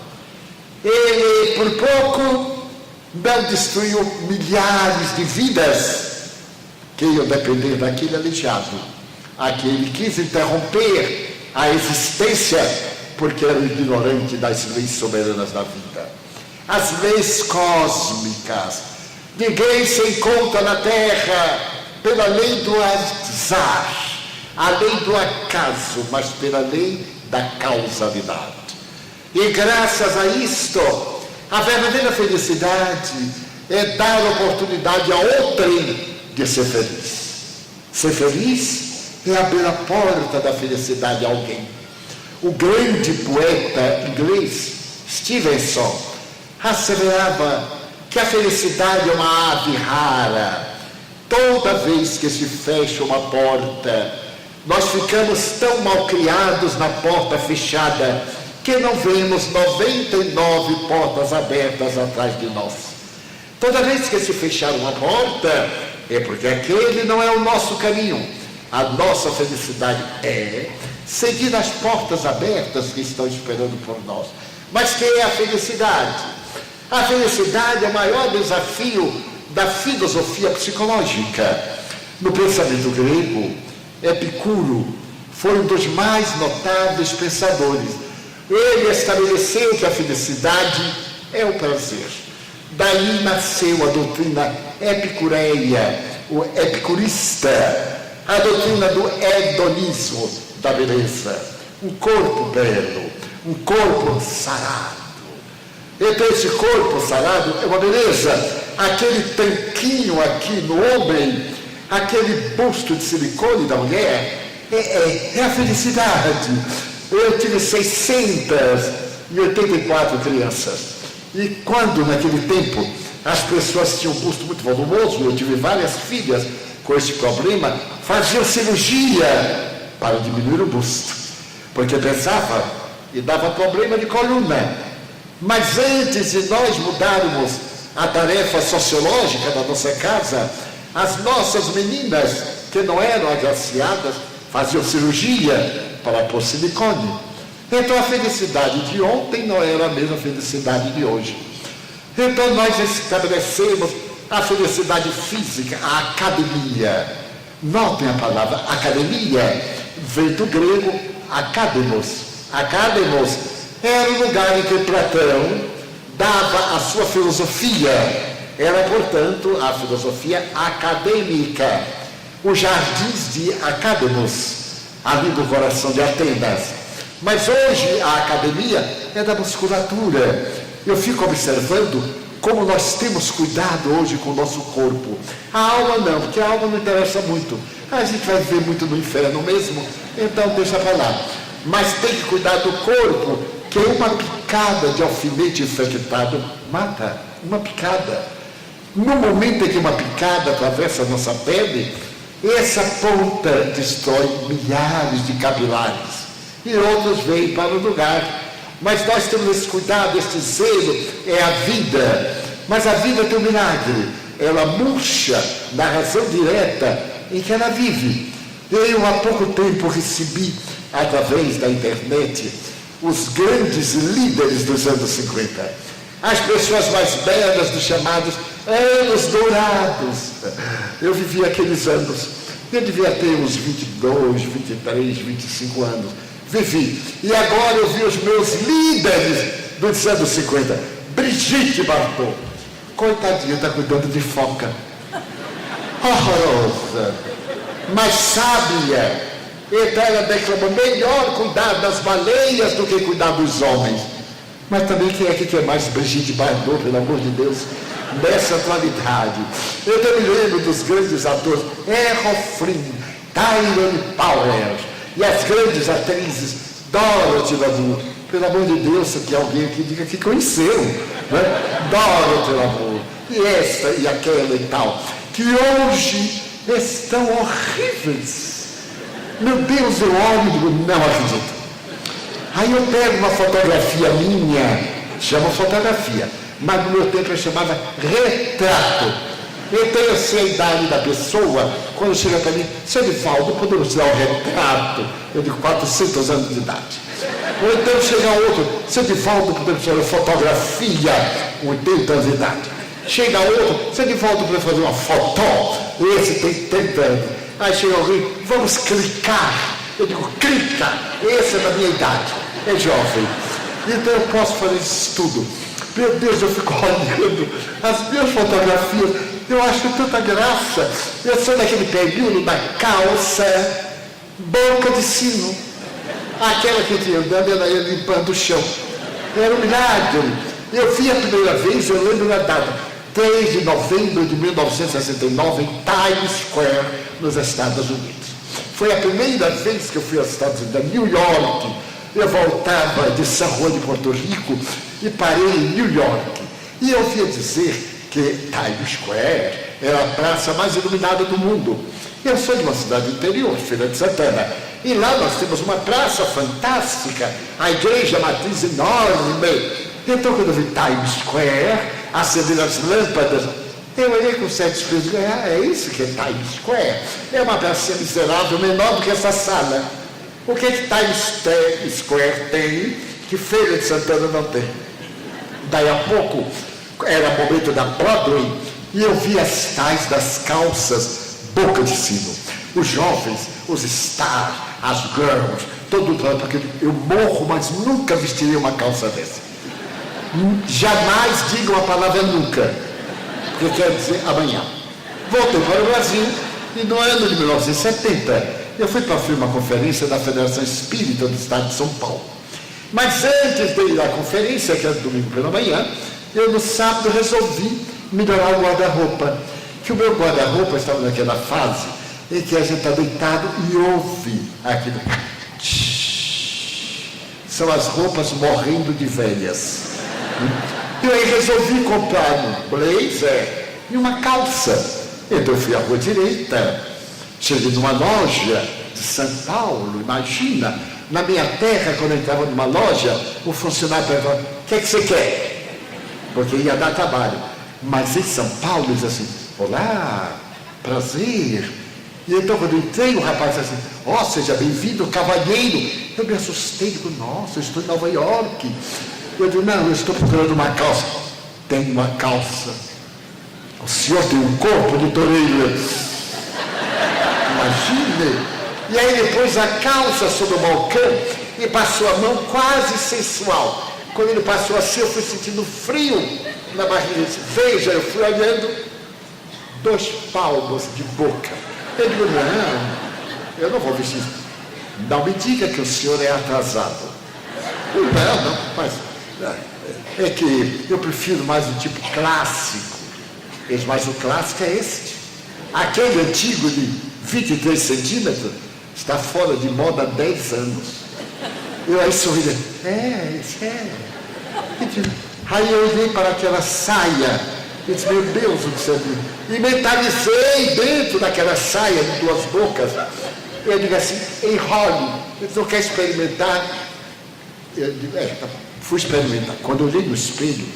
Ele, por pouco, não destruiu milhares de vidas que iam depender daquele aleijado. Aquele quis interromper a existência porque era ignorante das leis soberanas da vida. As leis cósmicas. Ninguém se encontra na Terra pela lei do azar, a lei do acaso, mas pela lei da causalidade. E graças a isto, a verdadeira felicidade é dar oportunidade a outrem de ser feliz. Ser feliz é abrir a porta da felicidade a alguém. O grande poeta inglês Stevenson asseverava que a felicidade é uma ave rara. Toda vez que se fecha uma porta, nós ficamos tão mal criados na porta fechada que não vemos 99 portas abertas atrás de nós. Toda vez que se fechar uma porta, é porque aquele não é o nosso caminho. A nossa felicidade é seguir as portas abertas que estão esperando por nós. Mas que é a felicidade? A felicidade é o maior desafio da filosofia psicológica. No pensamento grego, Epicuro foi um dos mais notáveis pensadores. Ele estabeleceu que a felicidade é o prazer. Daí nasceu a doutrina epicureia, o epicurista, a doutrina do hedonismo, da beleza. Um corpo belo, um corpo sarado. Então esse corpo sarado é uma beleza. Aquele tanquinho aqui no homem, aquele busto de silicone da mulher, É a felicidade. Eu tive 684 crianças. E quando, naquele tempo, as pessoas tinham um busto muito volumoso, eu tive várias filhas com esse problema, faziam cirurgia para diminuir o busto, porque pensava e dava problema de coluna. Mas antes de nós mudarmos a tarefa sociológica da nossa casa, as nossas meninas, que não eram agraciadas, faziam cirurgia para pôr silicone. Então a felicidade de ontem não era a mesma felicidade de hoje. Então nós estabelecemos a felicidade física, a academia. Notem a palavra academia, vem do grego academos. Academos era o lugar em que Platão dava a sua filosofia. Era, portanto, a filosofia acadêmica. Os jardins de Academos, ali do coração de Atenas. Mas hoje a academia é da musculatura. Eu fico observando como nós temos cuidado hoje com o nosso corpo. A alma não, porque a alma não interessa muito. A gente vai viver muito no inferno mesmo, então deixa para lá. Mas tem que cuidar do corpo, que uma picada de alfinete infectado mata. Uma picada. No momento em que uma picada atravessa a nossa pele, essa ponta destrói milhares de capilares e outros vêm para o lugar. Mas nós temos esse cuidado, este zelo, é a vida. Mas a vida tem um milagre, ela murcha na razão direta em que ela vive. Eu há pouco tempo recebi, através da internet, os grandes líderes dos anos 50. As pessoas mais belas dos chamados anos dourados. Eu vivi aqueles anos. Eu devia ter uns 22, 23, 25 anos. Vivi. E agora eu vi os meus líderes dos anos 50. Brigitte Bardot. Coitadinha, está cuidando de foca. Horrorosa. Mas sábia. Então ela declamou, melhor cuidar das baleias do que cuidar dos homens. Mas também quem é que quer mais Brigitte Bardot, pelo amor de Deus, nessa atualidade? Eu também lembro dos grandes atores, Errol Flynn, Tyrone Power, e as grandes atrizes, Dorothy Lamour. Pelo amor de Deus, se tem alguém que diga que conheceu, né? Dorothy Lamour, e esta e aquela e tal, que hoje estão horríveis. Meu Deus, eu olho e digo, não acredito. Aí eu pego uma fotografia minha, chama fotografia, mas no meu tempo eu chamava retrato. Então eu sei a idade da pessoa, quando chega para mim, seu Edivaldo, podemos tirar um retrato? Eu digo, 400 anos de idade. Ou então chega outro, seu Edivaldo, podemos tirar uma fotografia? 80 anos de idade. Chega outro, seu Edivaldo, podemos fazer uma foto? Esse tem 30 anos. Aí chega alguém, vamos clicar. Eu digo, clica, esse é da minha idade, é jovem. Então eu posso fazer isso tudo. Meu Deus, eu fico olhando as minhas fotografias, eu acho tanta graça. Eu sou daquele período da calça boca de sino. Aquela que eu tinha andando, ela ia limpando o chão. Era um milagre. Eu vi a primeira vez, eu lembro da data, 3 de novembro de 1969, em Times Square, nos Estados Unidos. Foi a primeira vez que eu fui aos Estados Unidos, a New York. Eu voltava de San Juan de Porto Rico e parei em New York. E eu ouvia dizer que Times Square era a praça mais iluminada do mundo. Eu sou de uma cidade interior, Feira de Santana. E lá nós temos uma praça fantástica, a igreja matriz enorme. Então quando eu vi Times Square, acender as lâmpadas, eu olhei com certo desprezo e disse, é isso que é Times Square? É uma praça miserável, menor do que essa sala. O que Times Square tem que Feira de Santana não tem? Daí a pouco, era momento da Broadway, e eu vi as tais das calças boca de sino. Os jovens, os stars, as girls, todo mundo, porque eu morro, mas nunca vestiria uma calça dessa. Jamais digam a palavra nunca, porque quer dizer amanhã. Voltei para o Brasil e no ano de 1970 eu fui para uma conferência da Federação Espírita do Estado de São Paulo. Mas antes de ir à conferência, que era domingo pela manhã, eu no sábado resolvi melhorar o guarda-roupa. Que o meu guarda-roupa estava naquela fase em que a gente está deitado e ouve aquilo. São as roupas morrendo de velhas. Eu aí resolvi comprar um blazer e uma calça. Então eu fui à rua direita, cheguei numa loja de São Paulo, imagina, na minha terra, quando eu entrava numa loja, o funcionário perguntava, o que é que você quer? Porque ia dar trabalho. Mas em São Paulo, ele diz assim, olá, prazer. E então quando eu entrei, o rapaz disse assim, ó, seja bem-vindo, cavalheiro. Eu me assustei, digo, nossa, eu estou em Nova York. Eu digo, não, eu estou procurando uma calça. Tem uma calça. O senhor tem um corpo de toureiro. Imagine. E aí depois a calça sobre o balcão e passou a mão quase sensual. Quando ele passou assim, eu fui sentindo frio na barriga. Eu disse, veja, eu fui olhando 2 palmos de boca. Eu digo, não, eu não vou vestir isso. Não me diga que o senhor é atrasado. Não, mas é que eu prefiro mais o tipo clássico. Mas o clássico é este. Aquele antigo de 23 centímetros está fora de moda há 10 anos. Eu aí sorri, isso é. Aí eu olhei para aquela saia e disse, meu Deus do céu, e mentalizei dentro daquela saia de 2 bocas. Eu digo assim, enrole, você não quer experimentar? Eu digo, tá bom. Fui experimentar. Quando eu olhei no espelho,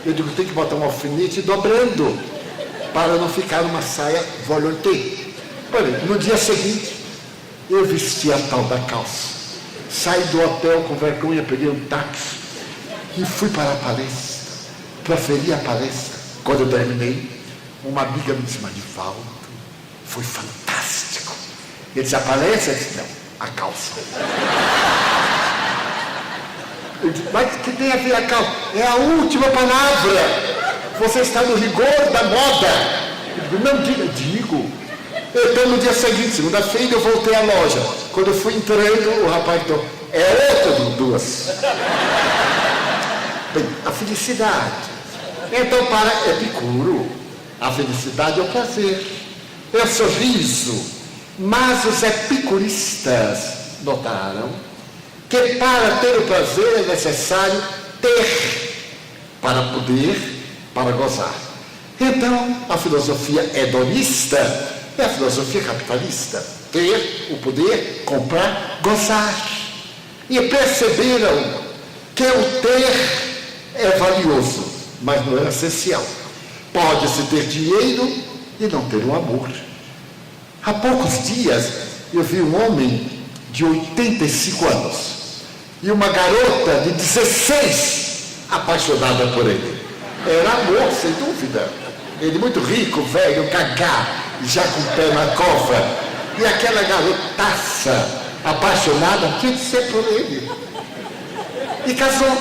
eu digo, tem que botar um alfinete dobrando, para não ficar uma saia volonté. No dia seguinte, eu vesti a tal da calça. Saí do hotel com vergonha, peguei um táxi e fui para a palestra. Proferi a palestra. Quando eu terminei, uma amiga me disse, Manivaldo, foi fantástico. Ele disse, a palestra? Eu disse, não, a calça. Eu disse, mas o que tem a ver a calça? É a última palavra. Você está no rigor da moda. Eu digo, não digo. Então no dia seguinte, segunda-feira, eu voltei à loja. Quando eu fui entrando, o rapaz falou, é outra de 2. Bem, a felicidade. Então para Epicuro, a felicidade é o prazer, é o sorriso. Mas os epicuristas notaram que para ter o prazer é necessário ter, para gozar. Então, a filosofia hedonista é a filosofia capitalista. Ter o poder, comprar, gozar. E perceberam que o ter é valioso, mas não é essencial. Pode-se ter dinheiro e não ter o amor. Há poucos dias, eu vi um homem de 85 anos e uma garota de 16 apaixonada por ele. Era amor, sem dúvida. Ele muito rico, velho, gagá, já com o pé na cova. E aquela garotaça apaixonada tinha de ser por ele. E casou.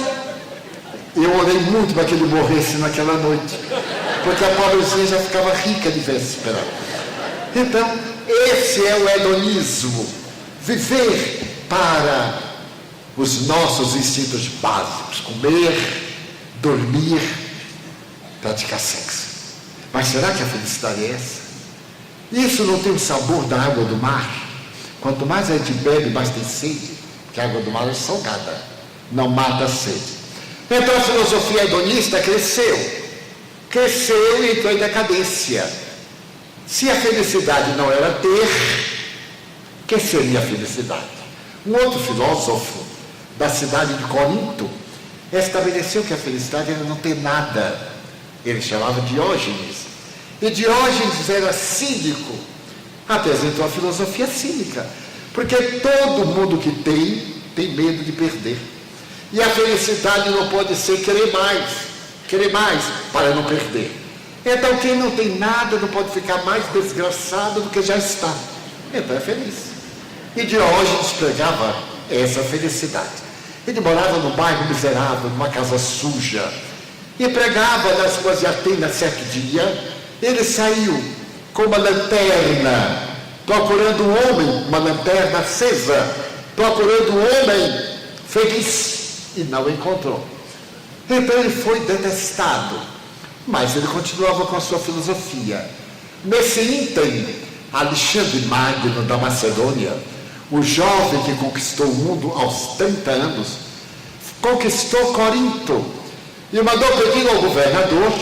Eu orei muito para que ele morresse naquela noite, porque a pobrezinha já ficava rica de véspera. Então, esse é o hedonismo. Viver para os nossos instintos básicos. Comer, dormir, praticar sexo. Mas será que a felicidade é essa? Isso não tem o sabor da água do mar? Quanto mais a gente bebe, mais tem sede, porque a água do mar é salgada, não mata a sede. Então a filosofia hedonista cresceu e entrou em decadência. Se a felicidade não era ter, que seria a felicidade? Um outro filósofo da cidade de Corinto estabeleceu que a felicidade era não ter nada. Ele chamava Diógenes. E Diógenes era cínico. Apresentou a filosofia cínica. Porque todo mundo que tem medo de perder. E a felicidade não pode ser querer mais para não perder. Então quem não tem nada não pode ficar mais desgraçado do que já está. Então é feliz. E Diógenes pregava essa felicidade. Ele morava num bairro miserável, numa casa suja. E pregava nas ruas de Atenas certo dia. Ele saiu com uma lanterna, procurando um homem, uma lanterna acesa, procurando um homem feliz. E não encontrou. Então ele foi detestado. Mas ele continuava com a sua filosofia. Nesse ínterim, Alexandre Magno da Macedônia, o jovem que conquistou o mundo aos 30 anos, conquistou Corinto e mandou pedir ao governador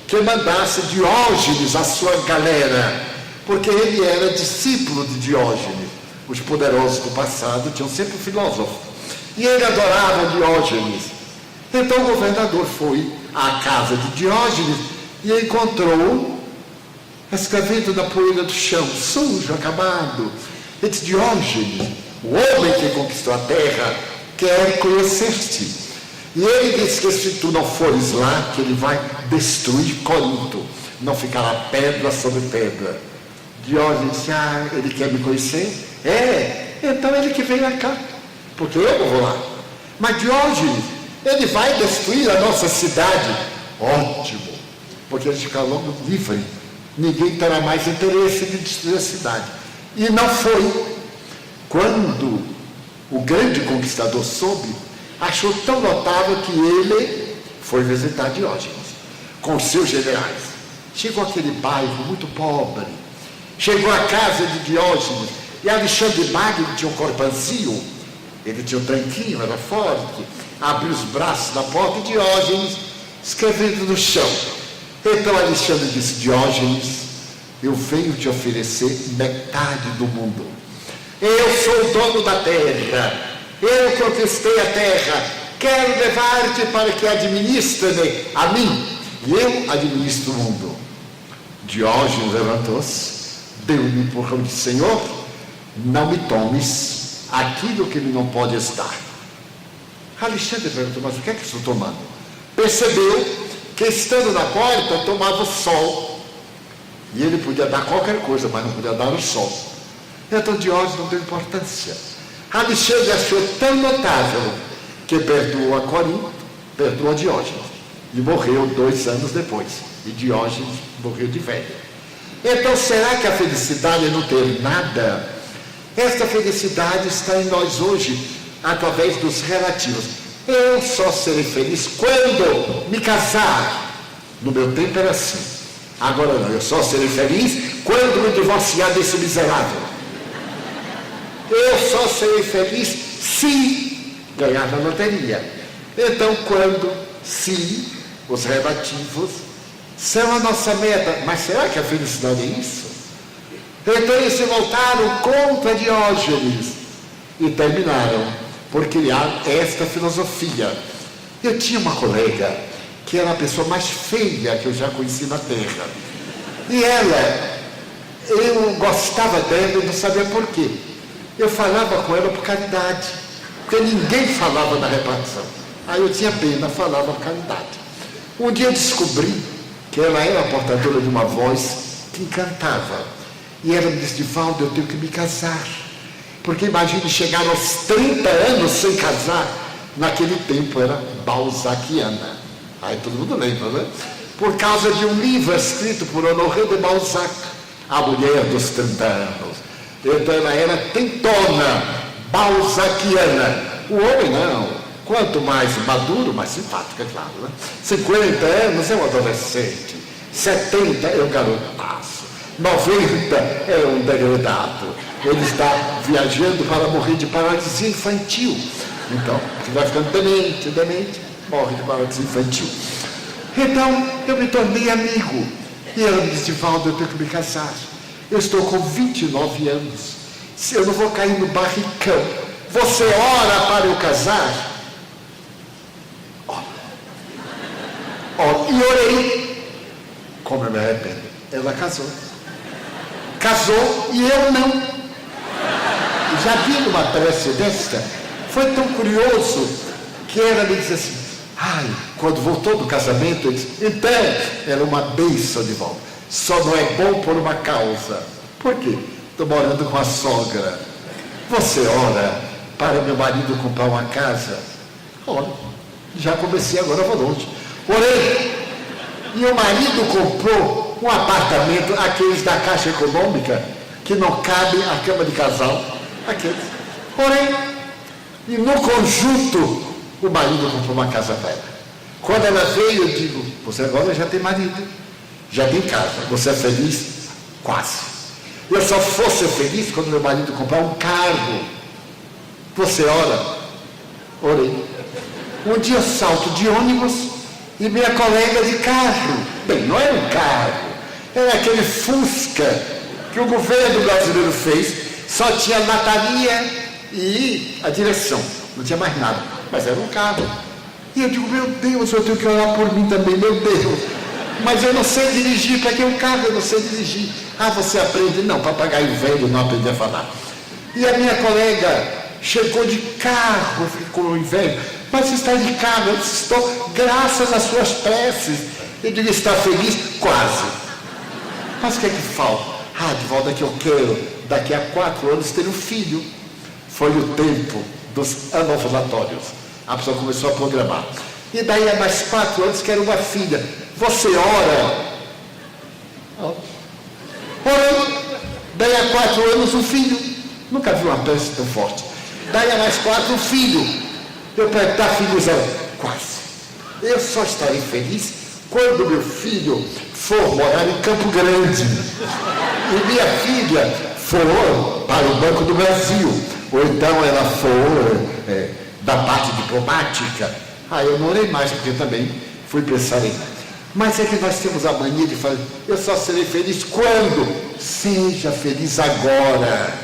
que mandasse Diógenes a sua galera, porque ele era discípulo de Diógenes. Os poderosos do passado tinham sempre um filósofo, e ele adorava Diógenes. Então o governador foi à casa de Diógenes e encontrou escrevendo na poeira do chão, sujo, acabado. Ele disse: Diógenes, o homem que conquistou a terra, quer conhecer-te. E ele disse que se tu não fores lá, que ele vai destruir Corinto, não ficará pedra sobre pedra. Diógenes disse: ele quer me conhecer? Então ele que vem cá, porque eu não vou lá. Mas Diógenes, ele vai destruir a nossa cidade. Ótimo, porque eles ficarão logo livres, ninguém terá mais interesse em destruir a cidade. E não foi. Quando o grande conquistador soube, achou tão notável que ele foi visitar Diógenes com os seus generais. Chegou àquele bairro muito pobre, chegou à casa de Diógenes, e Alexandre Magno tinha um corpanzil, ele tinha um tanquinho, era forte, abriu os braços na porta, e Diógenes escrevendo no chão. Então Alexandre disse: Diógenes, eu venho te oferecer metade do mundo. Eu sou o dono da terra, eu conquistei a terra, quero levar-te para que administre-me a mim, e eu administro o mundo. Diógenes levantou-se, deu-lhe um empurrão e disse: Senhor, não me tomes aquilo que ele não pode estar. Alexandre perguntou: mas o que é que estou tomando? Percebeu que, estando na porta, tomava o sol, e ele podia dar qualquer coisa, mas não podia dar o sol. Então Diógenes não deu importância. Alexandre achou tão notável que perdoou a Corinto, perdoou a Diógenes, e morreu 2 anos depois. E Diógenes morreu de velho. Então, será que a felicidade é não ter nada? Esta felicidade está em nós hoje, através dos relativos. Eu só serei feliz quando me casar. No meu tempo era assim. Agora não, eu só serei feliz quando me divorciar desse miserável. Eu só serei feliz se ganhar na loteria. Então, quando, se, os relativos são a nossa meta. Mas será que a felicidade é isso? Então eles se voltaram contra Diógenes e terminaram por criar esta filosofia. Eu tinha uma colega que era a pessoa mais feia que eu já conheci na Terra. E ela, eu gostava dela e não sabia por quê. Eu falava com ela por caridade, porque ninguém falava na repartição. Aí eu tinha pena, falava por caridade. Um dia eu descobri que ela era a portadora de uma voz que encantava. E ela me disse: Divaldo, eu tenho que me casar. Porque imagine chegar aos 30 anos sem casar. Naquele tempo era balzaquiana. Aí todo mundo lembra, né? Por causa de um livro escrito por Honoré de Balzac, a mulher dos 30 anos. Então ela era tentona, balzaquiana. O homem não. Quanto mais maduro, mais simpático, é claro, né? 50 anos é um adolescente, 70 é um garotaço, 90 é um degradado. Ele está viajando para morrer de paralisia infantil. Então, que vai ficando demente, morre de paralisia infantil. Então, eu me tornei amigo. E ela me disse: Divaldo, eu tenho que me casar. Eu estou com 29 anos. Se eu não vou cair no barricão, você ora para eu casar? E orei. Como eu me arrependo. Ela casou. Casou e eu não. Já vi uma prece desta. Foi tão curioso que ela me disse assim: quando voltou do casamento, eu disse: então, era uma bênção de volta. Só não é bom por uma causa. Por quê? Estou morando com a sogra. Você ora para meu marido comprar uma casa? Ora, já comecei, agora vou longe. Orei. E o marido comprou um apartamento, aqueles da Caixa Econômica, que não cabe a cama de casal. Aqueles. Orei. E no conjunto, o marido comprou uma casa para ela. Quando ela veio, eu digo: você agora já tem marido, já tem casa, você é feliz? Quase. Eu só vou ser feliz quando meu marido comprar um carro. Você ora? Orei. Um dia eu salto de ônibus e minha colega de carro. Bem, não era um carro, era aquele Fusca que o governo brasileiro fez, só tinha a lataria e a direção, não tinha mais nada, mas era um carro. E eu digo, meu Deus, eu tenho que orar por mim também, meu Deus, mas eu não sei dirigir, para que um carro eu não sei dirigir? Ah, você aprende? Não, papagaio velho não aprendi a falar. E a minha colega chegou de carro, ficou velho, mas você está de carro? Eu disse, estou, graças às suas preces. Eu digo, está feliz? Quase. Mas o que é que falta? Ah, de volta que eu quero, daqui a 4 anos, ter um filho. Foi o tempo dos anovulatórios. A pessoa começou a programar. E daí a mais 4 anos, quero uma filha. Você ora? Orei. Daí a 4 anos, um filho. Nunca vi uma peça tão forte. Daí a mais 4, um filho. Eu pergunto, tá filho zero? Quase. Eu só estarei feliz quando meu filho for morar em Campo Grande e minha filha for para o Banco do Brasil, ou então ela for da parte diplomática. Eu não orei mais, porque também fui pensar em... Mas é que nós temos a mania de falar, eu só serei feliz quando? Seja feliz agora.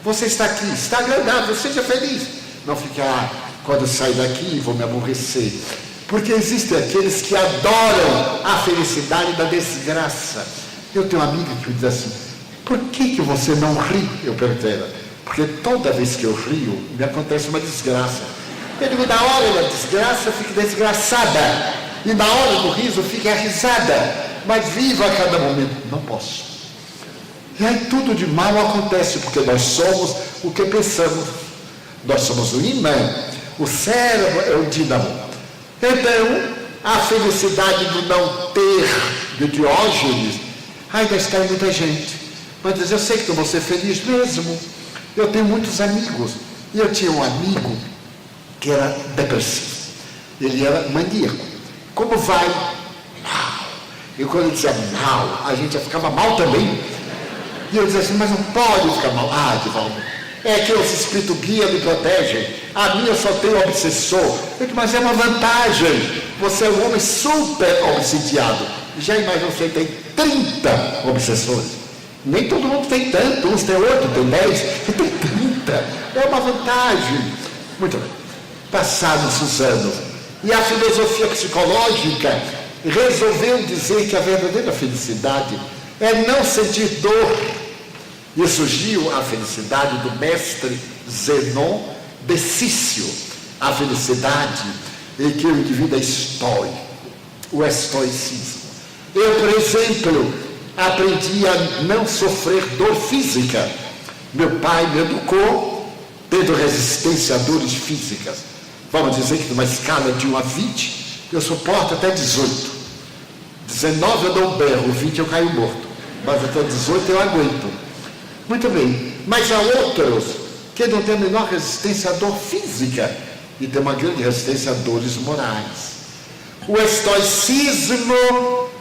Você está aqui, está agradável, seja feliz. Não ficar, quando eu sair daqui vou me aborrecer. Porque existem aqueles que adoram a felicidade da desgraça. Eu tenho uma amiga que me diz assim, por que você não ri? Eu perguntei a ela, porque toda vez que eu rio, me acontece uma desgraça. Eu digo, na hora da desgraça, eu fico desgraçada. E na hora do riso, fica risada. Mas vivo a cada momento. Não posso. E aí tudo de mal acontece, porque nós somos o que pensamos. Nós somos o imã. O cérebro é o dínamo. Então, a felicidade do não ter, de Diógenes, ainda está em muita gente. Mas diz, eu sei que eu vou ser feliz mesmo. Eu tenho muitos amigos. E eu tinha um amigo que era depressivo. Ele era maníaco. Como vai? Mal. E quando ele dizia mal, a gente ficava mal também. E eu dizia assim, mas não pode ficar mal. Divaldo, é que os espíritos guia me protegem. A minha só tem um obsessor. Eu digo, mas é uma vantagem. Você é um homem super obsidiado. Já imagina, você tem 30 obsessores. Nem todo mundo tem tanto. Uns tem 8, tem 10, e tem 30. É uma vantagem. Muito bem. Passados os anos. E a filosofia psicológica resolveu dizer que a verdadeira felicidade é não sentir dor. E surgiu a felicidade do mestre Zenon de Cício, a felicidade em que o indivíduo é estoico, o estoicismo. Eu, por exemplo, aprendi a não sofrer dor física. Meu pai me educou tendo resistência a dores físicas. Vamos dizer que numa escala de 1 a 20, eu suporto até 18. 19 eu dou um berro, 20 eu caio morto. Mas até 18 eu aguento. Muito bem. Mas há outros que não têm a menor resistência à dor física e tem uma grande resistência a dores morais. O estoicismo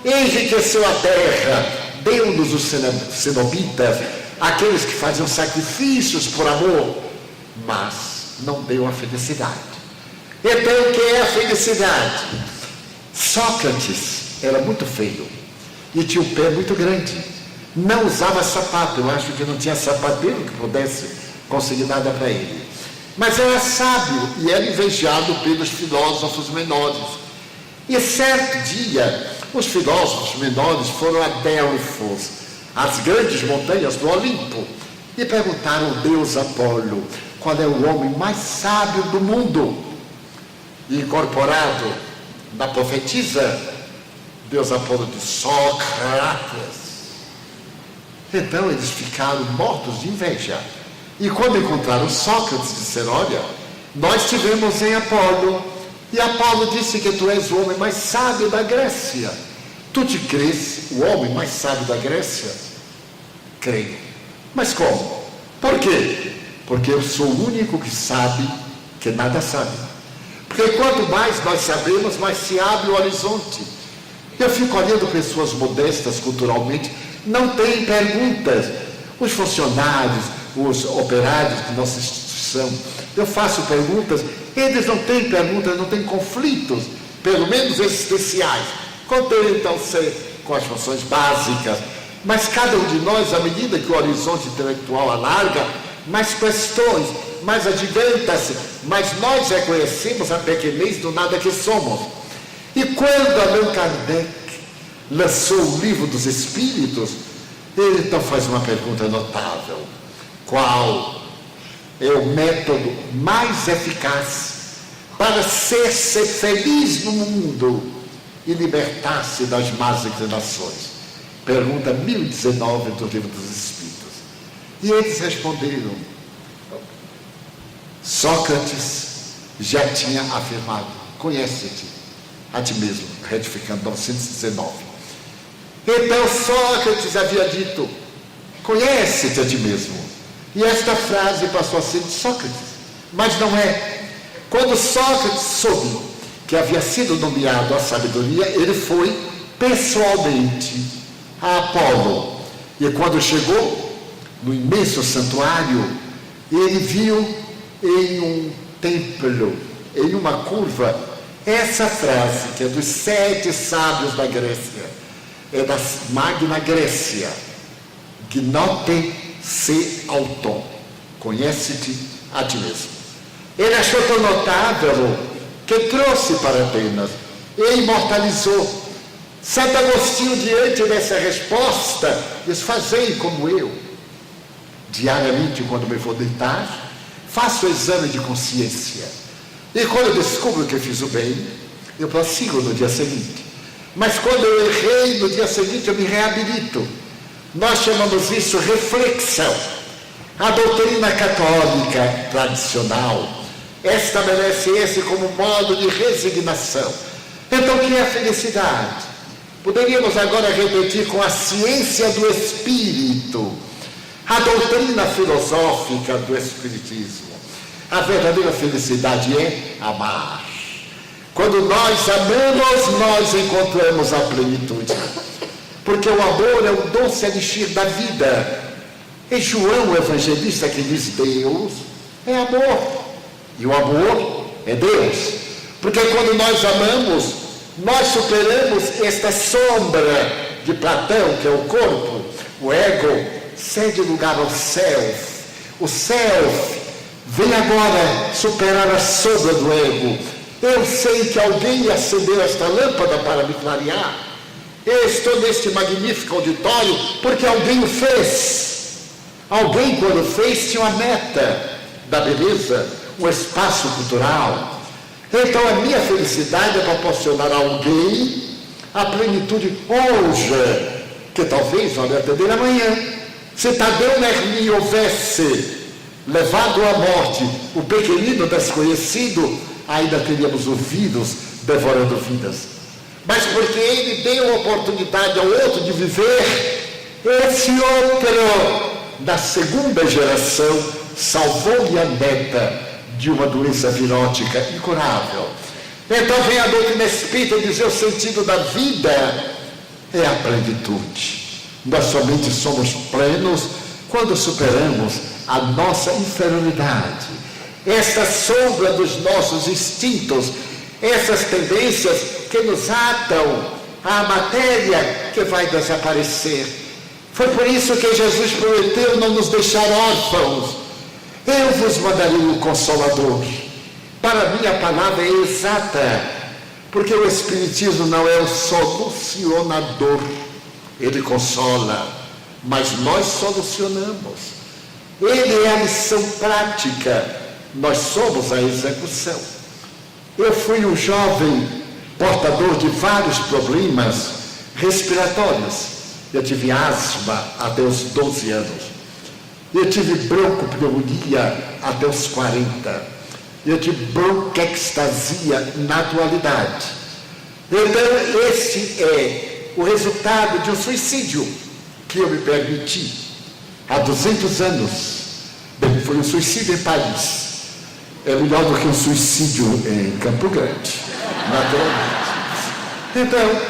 enriqueceu a terra, deu-nos os cenobitas, aqueles que faziam sacrifícios por amor, mas não deu a felicidade. Então, o que é a felicidade? Sócrates era muito feio e tinha um pé muito grande. Não usava sapato, eu acho que não tinha sapateiro que pudesse conseguir nada para ele. Mas era sábio e era invejado pelos filósofos menores. E certo dia, os filósofos menores foram a Delfos, as grandes montanhas do Olimpo, e perguntaram ao deus Apolo qual é o homem mais sábio do mundo. E incorporado na profetisa, deus Apolo disse, Sócrates. Então eles ficaram mortos de inveja. E quando encontraram Sócrates, disseram, olha, nós tivemos em Apolo, e Apolo disse que tu és o homem mais sábio da Grécia. Tu te crês o homem mais sábio da Grécia? Creio. Mas como? Por quê? Porque eu sou o único que sabe que nada sabe. Porque quanto mais nós sabemos, mais se abre o horizonte. Eu fico olhando pessoas modestas culturalmente, não têm perguntas. os funcionários, os operários de nossa instituição. Eu faço perguntas, eles não têm perguntas, não têm conflitos, pelo menos existenciais. Contei então ser com as funções básicas, mas cada um de nós, à medida que o horizonte intelectual alarga, mais questões, mais adventa-se, mas nós reconhecemos a pequenez do nada que somos. E quando Allan Kardec lançou o Livro dos Espíritos, ele então faz uma pergunta notável: qual é o método mais eficaz para ser feliz no mundo e libertar-se das más inclinações? Pergunta 1019 do Livro dos Espíritos. E eles responderam: Sócrates já tinha afirmado, conhece-te a ti mesmo, retificando 919. Então Sócrates havia dito, conhece-te a ti mesmo. E esta frase passou a ser de Sócrates, mas não é. Quando Sócrates soube que havia sido nomeado à sabedoria, ele foi pessoalmente a Apolo. E quando chegou no imenso santuário, ele viu em um templo, em uma curva, essa frase que é dos 7 sábios da Grécia, é da Magna Grécia: Gnote se auton, conhece-te a ti mesmo. Ele achou tão notável que trouxe para Atenas e imortalizou. Santo Agostinho, diante dessa resposta, diz: fazei como eu. Diariamente, quando me for deitar, faço o exame de consciência. E quando eu descubro que eu fiz o bem, eu prossigo no dia seguinte. Mas quando eu errei, no dia seguinte eu me reabilito. Nós chamamos isso reflexão. A doutrina católica tradicional estabelece esse como modo de resignação. Então, o que é a felicidade? Poderíamos agora repetir com a ciência do espírito, a doutrina filosófica do espiritismo. A verdadeira felicidade é amar. Quando nós amamos, nós encontramos a plenitude. Porque o amor é o doce elixir da vida. É João, o evangelista, que diz: Deus é amor. E o amor é Deus. Porque quando nós amamos, nós superamos esta sombra de Platão, que é o corpo. O ego cede lugar ao self. O self vem agora superar a sombra do ego. Eu sei que alguém acendeu esta lâmpada para me clarear. Eu estou neste magnífico auditório porque alguém o fez. Alguém, quando fez, tinha uma meta da beleza, um espaço cultural. Então a minha felicidade é proporcionar a alguém a plenitude hoje, que talvez não lhe atender amanhã. Se Tadeu Nermin houvesse levado à morte o pequenino desconhecido, ainda teríamos o vírus devorando vidas. Mas porque ele deu a oportunidade ao outro de viver, esse outro, da segunda geração, salvou-lhe a neta de uma doença virótica incurável. Então vem a doutrina espírita dizer: o sentido da vida é a plenitude. Nós somente somos plenos quando superamos a nossa inferioridade, esta sombra dos nossos instintos, essas tendências que nos atam à matéria que vai desaparecer. Foi por isso que Jesus prometeu não nos deixar órfãos. Eu vos mandarei o Consolador. Para mim a palavra é exata, porque o Espiritismo não é o solucionador. Ele consola, mas nós solucionamos. Ele é a lição prática, nós somos a execução. Eu fui um jovem portador de vários problemas respiratórios. Eu tive asma até os 12 anos. Eu tive broncopneumonia até os 40. Eu tive bronquectasia na atualidade. Então, esse é o resultado de um suicídio que eu me permiti há 200 anos. Bem, foi um suicídio em Paris. É melhor do que um suicídio em Campo Grande, naturalmente. Então,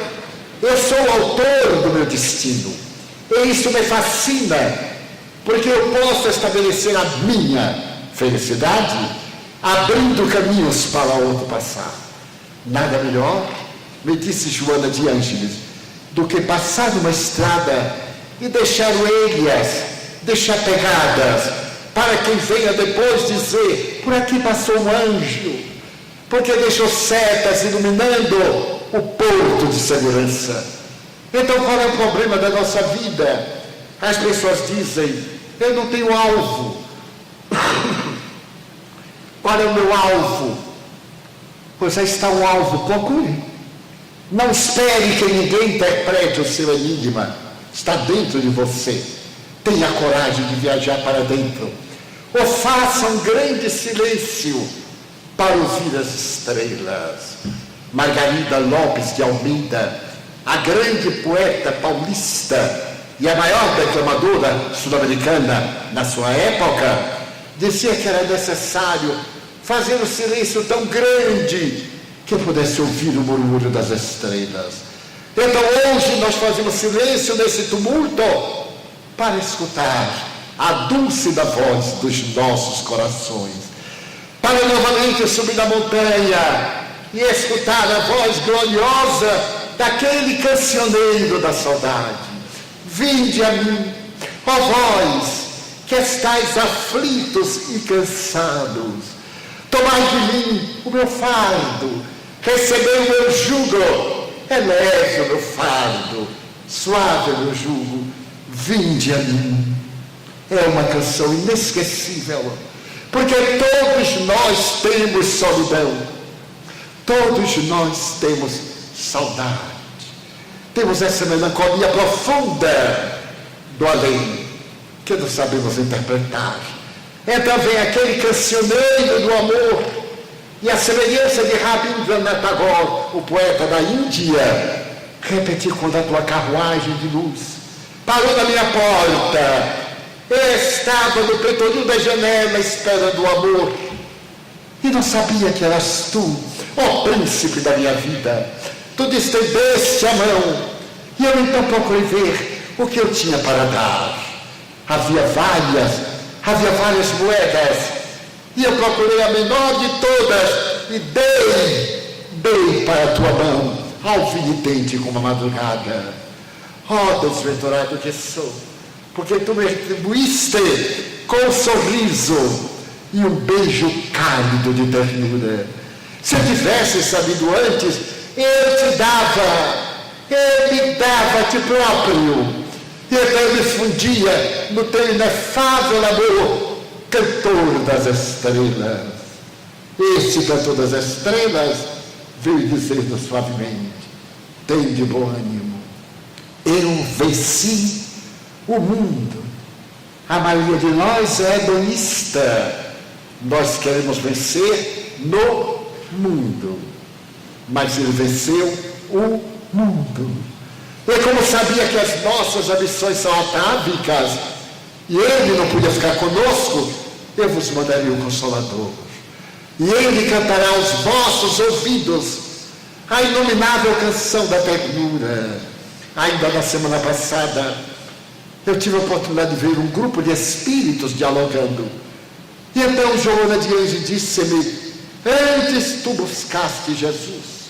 eu sou o autor do meu destino. E isso me fascina. porque eu posso estabelecer a minha felicidade abrindo caminhos para o outro passar. Nada melhor, me disse Joana de Ângeles, do que passar numa estrada e deixar orelhas, deixar pegadas, para quem venha depois dizer, por aqui passou um anjo, porque deixou setas iluminando o porto de segurança. Então qual é o problema da nossa vida? As pessoas dizem, eu não tenho alvo. Qual é o meu alvo? Pois aí está o alvo, procure. Não espere que ninguém interprete o seu enigma. Está dentro de você. Tenha coragem de viajar para dentro. Ou faça um grande silêncio para ouvir as estrelas. Margarida Lopes de Almeida, a grande poeta paulista e a maior declamadora sul-americana na sua época, dizia que era necessário fazer um silêncio tão grande que pudesse ouvir o murmúrio das estrelas. Então hoje nós fazemos silêncio nesse tumulto para escutar a dúlcida voz dos nossos corações, para novamente subir na montanha e escutar a voz gloriosa daquele cancioneiro da saudade. Vinde a mim, ó vós que estáis aflitos e cansados, tomai de mim o meu fardo, recebei o meu jugo, é leve o meu fardo, suave o meu jugo, vinde a mim. É uma canção inesquecível, porque todos nós temos solidão, todos nós temos saudade, temos essa melancolia profunda do além, que não sabemos interpretar. Então vem aquele cancioneiro do amor, e a semelhança de Rabindranath Tagore, o poeta da Índia, repetir quando a tua carruagem de luz parou na minha porta, eu estava no peitoril da janela esperando o amor, e não sabia que eras tu, ó príncipe da minha vida. Tu estendeste a mão, e eu então procurei ver o que eu tinha para dar. Havia várias moedas, e eu procurei a menor de todas, e dei para a tua mão, alvinitente como a madrugada. Ó desventurado que sou, porque tu me retribuíste com um sorriso e um beijo cálido de ternura. Se eu tivesse sabido antes, eu me dava a ti próprio, e então eu me fundia no teu inefável amor, cantor das estrelas. Este cantor das estrelas veio dizer-nos suavemente, tem de bom ânimo, eu venci o mundo. A maioria de nós é hedonista, nós queremos vencer no mundo, mas ele venceu o mundo. E como sabia que as nossas ambições são atávicas e ele não podia ficar conosco, eu vos mandaria o Consolador, e ele cantará aos vossos ouvidos a inominável canção da ternura. Ainda na semana passada eu tive a oportunidade de ver um grupo de espíritos dialogando, e então Joana de Ângeles disse-me, antes tu buscaste Jesus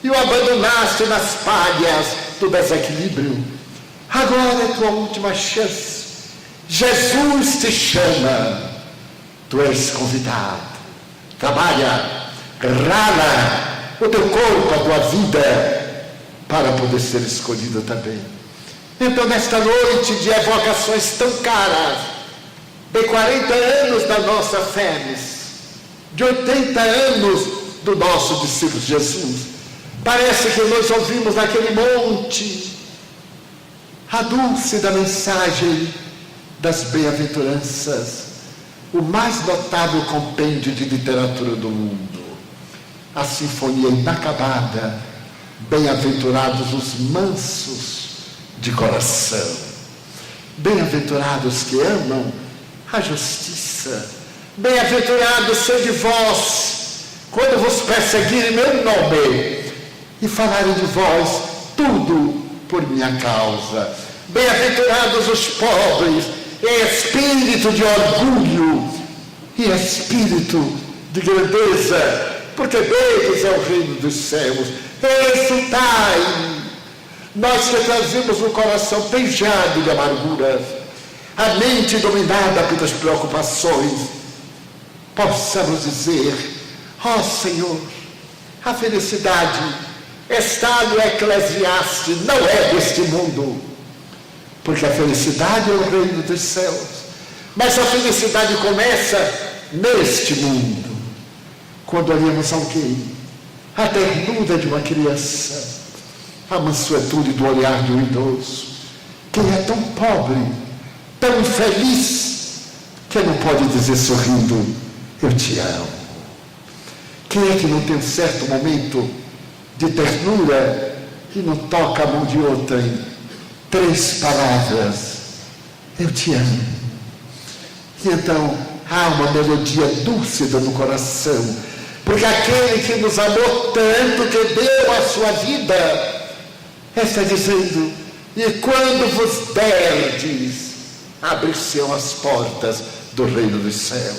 e o abandonaste nas palhas do desequilíbrio, agora é tua última chance. Jesus te chama, tu és convidado, trabalha, rala o teu corpo, a tua vida, para poder ser escolhido também. Então nesta noite de evocações tão caras, de 40 anos da nossa fé, de 80 anos do nosso discípulo Jesus, parece que nós ouvimos naquele monte a dúlcida mensagem das bem-aventuranças, o mais notável compêndio de literatura do mundo, a sinfonia inacabada, bem-aventurados os mansos de coração, bem-aventurados que amam a justiça, bem-aventurados sede vós, quando vos perseguirem meu nome e falarem de vós tudo por minha causa. Bem-aventurados os pobres é espírito de orgulho e espírito de grandeza, porque deles é o reino dos céus. Exultai, nós que trazemos o coração pejado de amargura, a mente dominada pelas preocupações, possamos dizer: ó Senhor, a felicidade está no Eclesiastes, não é deste mundo, porque a felicidade é o reino dos céus, mas a felicidade começa neste mundo, quando olhamos alguém, a ternura de uma criança, a mansuetude do olhar de um idoso, quem é tão pobre, tão infeliz, que não pode dizer sorrindo: eu te amo. Quem é que não tem um certo momento de ternura e não toca a mão de outra em 3 palavras: eu te amo? E então há uma melodia dúlcida no coração, porque aquele que nos amou tanto, que deu a sua vida, está dizendo: e quando vos derdes, abrir-se-ão as portas do reino dos céus.